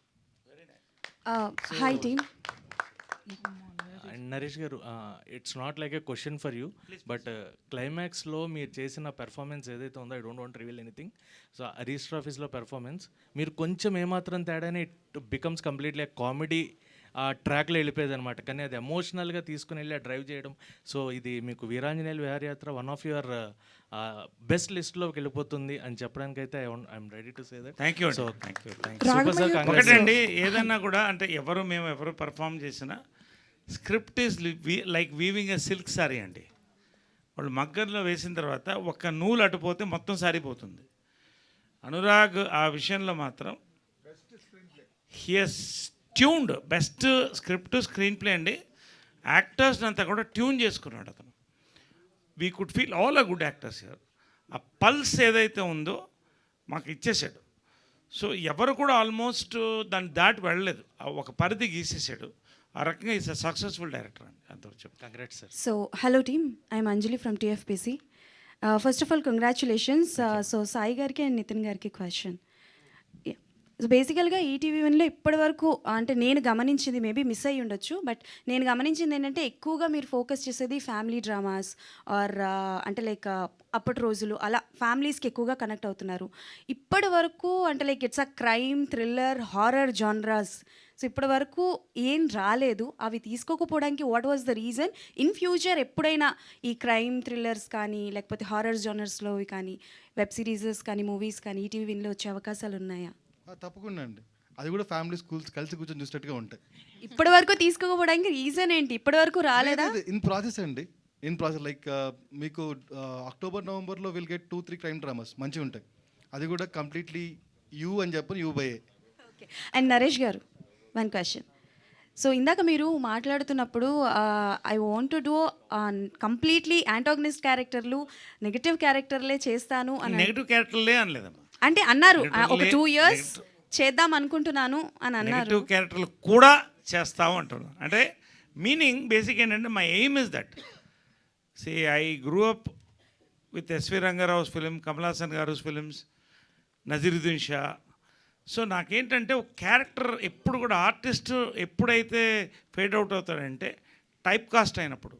S20: Hi team.
S12: And Naresh garu, it's not like a question for you, but క్లైమాక్స్లో మీరు చేసిన పెర్ఫార్మెన్స్ ఏదైతే ఉందో, I don't want reveal anything. So register ఆఫీస్లో పెర్ఫార్మెన్స్ మీరు కొంచెం ఏమాత్రం తేడానే ఇట్ బికమ్స్ కంప్లీట్లీ కామెడీ ట్రాక్లో వెళ్ళిపోయేది అనమాట. కానీ అది ఎమోషనల్గా తీసుకుని వెళ్ళి డ్రైవ్ చేయడం. సో ఇది మీకు వీరాంజనేయుల విహారయాత్ర వన్ ఆఫ్ యువర్ బెస్ట్ లిస్ట్లోకి వెళ్ళిపోతుంది అని చెప్పడానికి అయితే I'm ready to say that.
S6: Thank you.
S12: So
S6: ఒకటండి, ఏదన్నా కూడా అంటే మేము ఎవరు పర్ఫామ్ చేసినా script is like weaving a silk sorry అండి. వాళ్ళు మగ్గర్లో వేసిన తర్వాత ఒక్క నూలు అటుపోతే మొత్తం సారిపోతుంది. అనురాగ్ ఆ విషయంలో మాత్రం he has tuned, best script screenplay అండి. యాక్టర్స్ అంతా కూడా ట్యూన్ చేసుకున్నాడు అతను. We could feel all a good actors here. ఆ పల్స్ ఏదైతే ఉందో మాకు ఇచ్చేసాడు. సో ఎవరు కూడా ఆల్మోస్ట్ దాన్ని దాటి వెళ్ళలేదు, ఒక పరిధి గీసేసాడు. ఆ రకంగా ఈజ్ అ సక్సెస్ఫుల్ డైరెక్టర్ అండి. అంతవరకు చెప్పు.
S12: Congrats sir.
S20: So hello team, I'm Anjali from TFPC. First of all congratulations. So Sai గారికి అండ్ నితిన్ గారికి క్వశ్చన్. సో బేసికల్గా ఈటీవీ1లో ఇప్పటి వరకు అంటే నేను గమనించింది, మేబీ మిస్ అయ్యి ఉండొచ్చు, బట్ నేను గమనించింది ఏంటంటే ఎక్కువగా మీరు ఫోకస్ చేసేది ఫ్యామిలీ డ్రామాస్ ఆర్ అంటే లైక్ అప్పటి రోజులు అలా ఫ్యామిలీస్కి ఎక్కువగా కనెక్ట్ అవుతున్నారు. ఇప్పటి వరకు అంటే like it's a crime, thriller, horror genres. సో ఇప్పటి వరకు ఏం రాలేదు. అవి తీసుకోకపోవడానికి what was the reason? In future ఎప్పుడైనా ఈ క్రైమ్ థ్రిల్లర్స్ కానీ లేకపోతే హారర్ జానర్స్లో కానీ వెబ్ సిరీసెస్ కానీ మూవీస్ కానీ ఈటీవీ1లో వచ్చే అవకాశాలు ఉన్నాయా?
S4: తప్పకుండా అండి. అది కూడా ఫ్యామిలీ స్కూల్స్ కలిసి కూర్చొని చూసినట్టుగా ఉంటాయి.
S20: ఇప్పటి వరకు తీసుకోకపోవడానికి రీజన్ ఏంటి? ఇప్పటి వరకు రాలేదా?
S4: ఇన్ ప్రాసెస్ అండి, ఇన్ ప్రాసెస్. లైక్ మీకు అక్టోబర్ నవంబర్లో విల్ గెట్ 2-3 క్రైమ్ డ్రామాస్ మంచిగా ఉంటాయి. అది కూడా కంప్లీట్లీ యూ అని చెప్పని you by.
S20: Okay. And Naresh గారు, వన్ క్వశ్చన్. సో ఇందాక మీరు మాట్లాడుతున్నప్పుడు I want to do completely antagonist క్యారెక్టర్లు, నెగటివ్ క్యారెక్టర్లే చేస్తాను అని.
S6: నెగటివ్ క్యారెక్టర్లే అనలేదమ్మా,
S20: అంటే అన్నారు ఒక 2 years చేద్దాం అనుకుంటున్నాను అని అన్నారు.
S6: నెగటివ్ క్యారెక్టర్లు కూడా చేస్తాము అంటున్నాను. అంటే మీనింగ్ బేసిక్ ఏంటంటే my aim is that. See I grew up with SV Ranga Rao's film, Kamal Haasan garu films, Naziruddin Shah. So నాకేంటంటే ఒక క్యారెక్టర్ ఎప్పుడు కూడా ఆర్టిస్ట్ ఎప్పుడైతే ఫేడ్ అవుట్ అవుతాడంటే టైప్ కాస్ట్ అయినప్పుడు.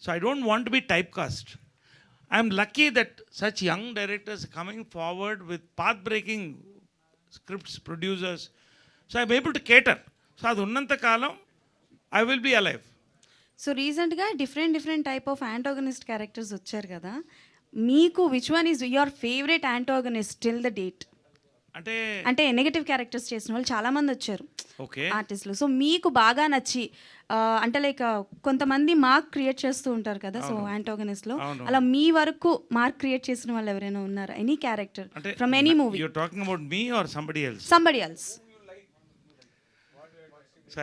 S6: So I don't want be type cast. I'm lucky that such young directors are coming forward with path-breaking scripts, producers. So I'm able to cater. So adu unnanta kalam I will be alive.
S20: So రీసెంట్గా different type of antagonist characters వచ్చారు కదా, మీకు which one is your favourite antagonist till the date? అంటే negative characters చేసిన వాళ్ళు చాలామంది వచ్చారు ఆర్టిస్టులు. సో మీకు బాగా నచ్చి అంటే లైక్ కొంతమంది మార్క్ క్రియేట్ చేస్తూ ఉంటారు కదా, సో యాంటాగనిస్ట్లో అలా మీ వరకు మార్క్ క్రియేట్ చేసిన వాళ్ళు ఎవరైనా ఉన్నారా? Any character from any movie?
S6: You're talking about me or somebody else?
S20: Somebody else.
S6: So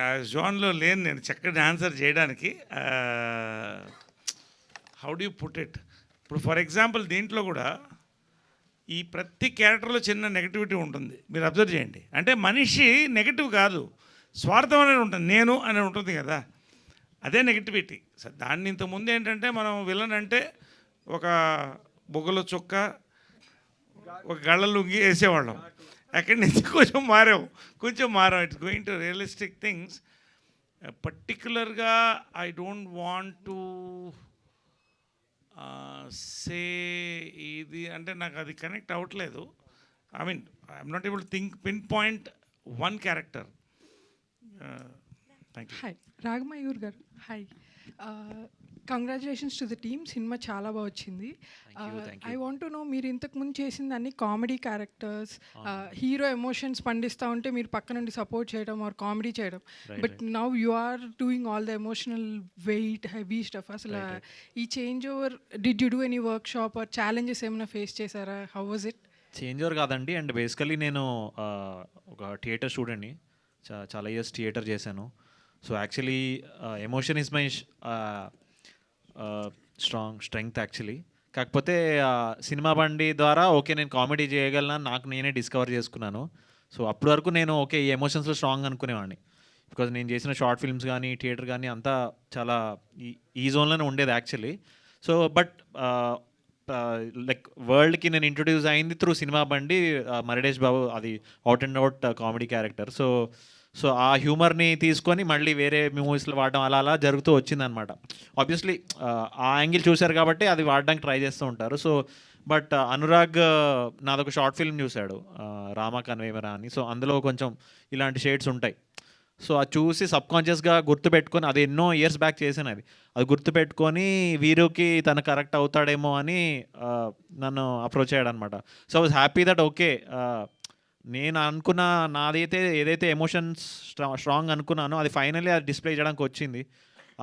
S6: ఆ జోన్లో లేని నేను చక్కటి ఆన్సర్ చేయడానికి హౌ డూ పుట్ ఇట్. ఇప్పుడు ఫర్ ఎగ్జాంపుల్ దీంట్లో కూడా ఈ ప్రతి క్యారెక్టర్లో చిన్న నెగటివిటీ ఉంటుంది, మీరు అబ్జర్వ్ చేయండి. అంటే మనిషి నెగటివ్ కాదు, స్వార్థం అనేది ఉంటుంది, నేను అనేది ఉంటుంది కదా, అదే నెగటివిటీ. సో దాన్ని ఇంతకుముందు ఏంటంటే మనం విలన్ అంటే ఒక బొగ్గలో చొక్క, ఒక గళ్ళ లుంగి వేసేవాళ్ళం. అక్కడి నుంచి కొంచెం మారాం. It's going to realistic things. పర్టికులర్గా I don't want to say ఇది అంటే నాకు అది కనెక్ట్ అవ్వట్లేదు. I mean I'm not able to think pinpoint one character. Thank you.
S21: Hi Ragamayur garu. Hi, congratulations to the team. సినిమా చాలా బాగా వచ్చింది. ఐ వాంట్ టు నో, మీరు ఇంతకుముందు చేసింది అన్ని కామెడీ క్యారెక్టర్స్, హీరో ఎమోషన్స్ పండిస్తూ ఉంటే మీరు పక్క నుండి సపోర్ట్ చేయడం ఆర్ కామెడీ చేయడం, but now you are doing all the emotional weight heavy stuff. అసలు ఈ change over did you do any workshop or challenges ఏమైనా ఫేస్ చేశారా? How was it?
S12: Change over కాదండి, అండ్ బేసికలీ నేను ఒక theatre స్టూడెంట్ని, చాలా ఇయర్స్ థియేటర్ చేశాను. So actually emotion is my strength actually. కాకపోతే సినిమా బండి ద్వారా ఓకే నేను కామెడీ చేయగలను నాకు నేనే డిస్కవర్ చేసుకున్నాను. సో అప్పటి వరకు నేను ఓకే ఈ ఎమోషన్స్లో స్ట్రాంగ్ అనుకునేవాడిని, బికాజ్ నేను చేసిన షార్ట్ ఫిల్మ్స్ కానీ థియేటర్ కానీ అంతా చాలా ఈ జోన్లోనే ఉండేది యాక్చువల్లీ. సో బట్ లైక్ వరల్డ్కి నేను ఇంట్రొడ్యూస్ అయింది త్రూ సినిమా బండి, మరిడేష్ బాబు, అది out and out comedy character. So ఆ హ్యూమర్ని తీసుకొని మళ్ళీ వేరే మూవీస్లో వాడడం అలా జరుగుతూ వచ్చిందనమాట. ఆబ్వియస్లీ ఆ యాంగిల్ చూశారు కాబట్టి అది వాడడానికి ట్రై చేస్తూ ఉంటారు. సో బట్ అనురాగ్ నాదొక షార్ట్ ఫిల్మ్ చూశాడు, రామా కన్వేమరా అని. సో అందులో కొంచెం ఇలాంటి షేడ్స్ ఉంటాయి. సో అది చూసి సబ్కాన్షియస్గా గుర్తుపెట్టుకొని, అది ఎన్నో ఇయర్స్ బ్యాక్ చేశాను, అది గుర్తుపెట్టుకొని వీరుకి తను కరెక్ట్ అవుతాడేమో అని నన్ను అప్రోచ్ అయ్యాడు అనమాట. So I was happy that okay నేను అనుకున్న నాదైతే ఏదైతే ఎమోషన్స్ స్ట్రాంగ్ అనుకున్నానో అది ఫైనల్లీ అది డిస్ప్లే చేయడానికి వచ్చింది.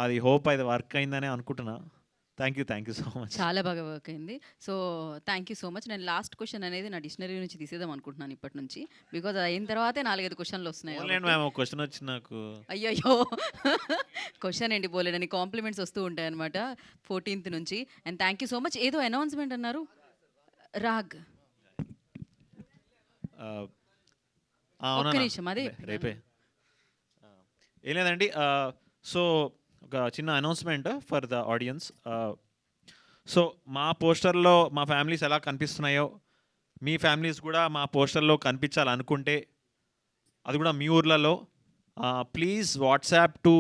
S12: అది హోప్ అది వర్క్ అయిందని అనుకుంటున్నా. Thank you so much.
S1: చాలా బాగా వర్క్ అయింది. So thank you so much. నేను లాస్ట్ క్వశ్చన్ అనేది నా డిక్షనరీ నుంచి తీసేద్దాం అనుకుంటున్నాను ఇప్పటి నుంచి, బికాజ్ అయిన తర్వాతే 4-5 క్వశ్చన్లు వస్తున్నాయి.
S12: క్వశ్చన్ వచ్చి నాకు
S1: అయ్యో క్వశ్చన్ ఏంటి పోలేడని కాంప్లిమెంట్స్ వస్తూ ఉంటాయి అనమాట 14th నుంచి. And thank you so much. ఏదో అనౌన్స్మెంట్ అన్నారు రాగ్, ఒక్క నిమిషం, అది
S12: రేపే ఏం లేదండి. సో ఒక చిన్న announcement for the audience. So మా పోస్టర్లో మా ఫ్యామిలీస్ ఎలా కనిపిస్తున్నాయో మీ ఫ్యామిలీస్ కూడా మా పోస్టర్లో కనిపించాలనుకుంటే, అది కూడా మీ ఊర్లలో, ప్లీజ్ వాట్సాప్ టు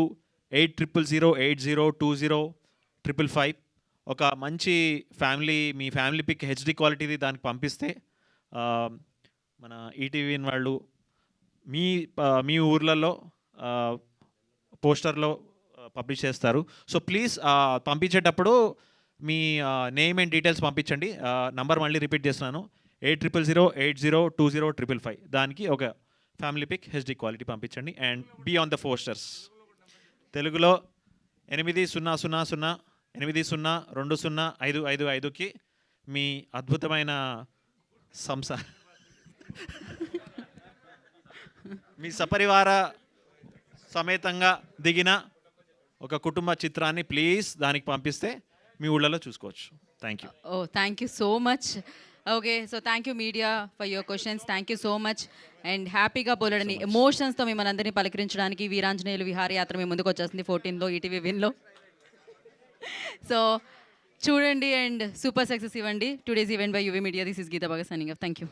S12: 8000802055 ఒక మంచి మీ ఫ్యామిలీ పిక్ హెచ్డి క్వాలిటీది దానికి పంపిస్తే మన ఈటీవీ వాళ్ళు మీ ఊర్లలో పోస్టర్లో పబ్లిష్ చేస్తారు. సో ప్లీజ్ పంపించేటప్పుడు మీ నేమ్ అండ్ డీటెయిల్స్ పంపించండి. నంబర్ మళ్ళీ రిపీట్ చేస్తున్నాను, 8000802055. దానికి ఒక ఫ్యామిలీ పిక్ హెచ్డి క్వాలిటీ పంపించండి. And be on the posters. తెలుగులో 8000802055కి మీ అద్భుతమైన మీ సపరివార సమేతంగా దిగిన ఒక కుటుంబ చిత్రాన్ని ప్లీజ్ దానికి పంపిస్తే మీ ఊళ్ళలో చూసుకోవచ్చు. Thank you.
S1: Thank you so much. Okay, so thank you media for your questions. Thank you so much. And హ్యాపీగా బోలెడని ఎమోషన్స్తో మిమ్మల్ని అందరినీ పలకరించడానికి వీరాంజనేయులు విహారయాత్ర మీ ముందుకు వచ్చేస్తుంది 14th ఈటీవీ విన్లో. సో చూడండి అండ్ సూపర్ సక్సెస్ ఇవ్వండి. Today's event by UV media. This is Geetha Bhagat signing off. Thank you.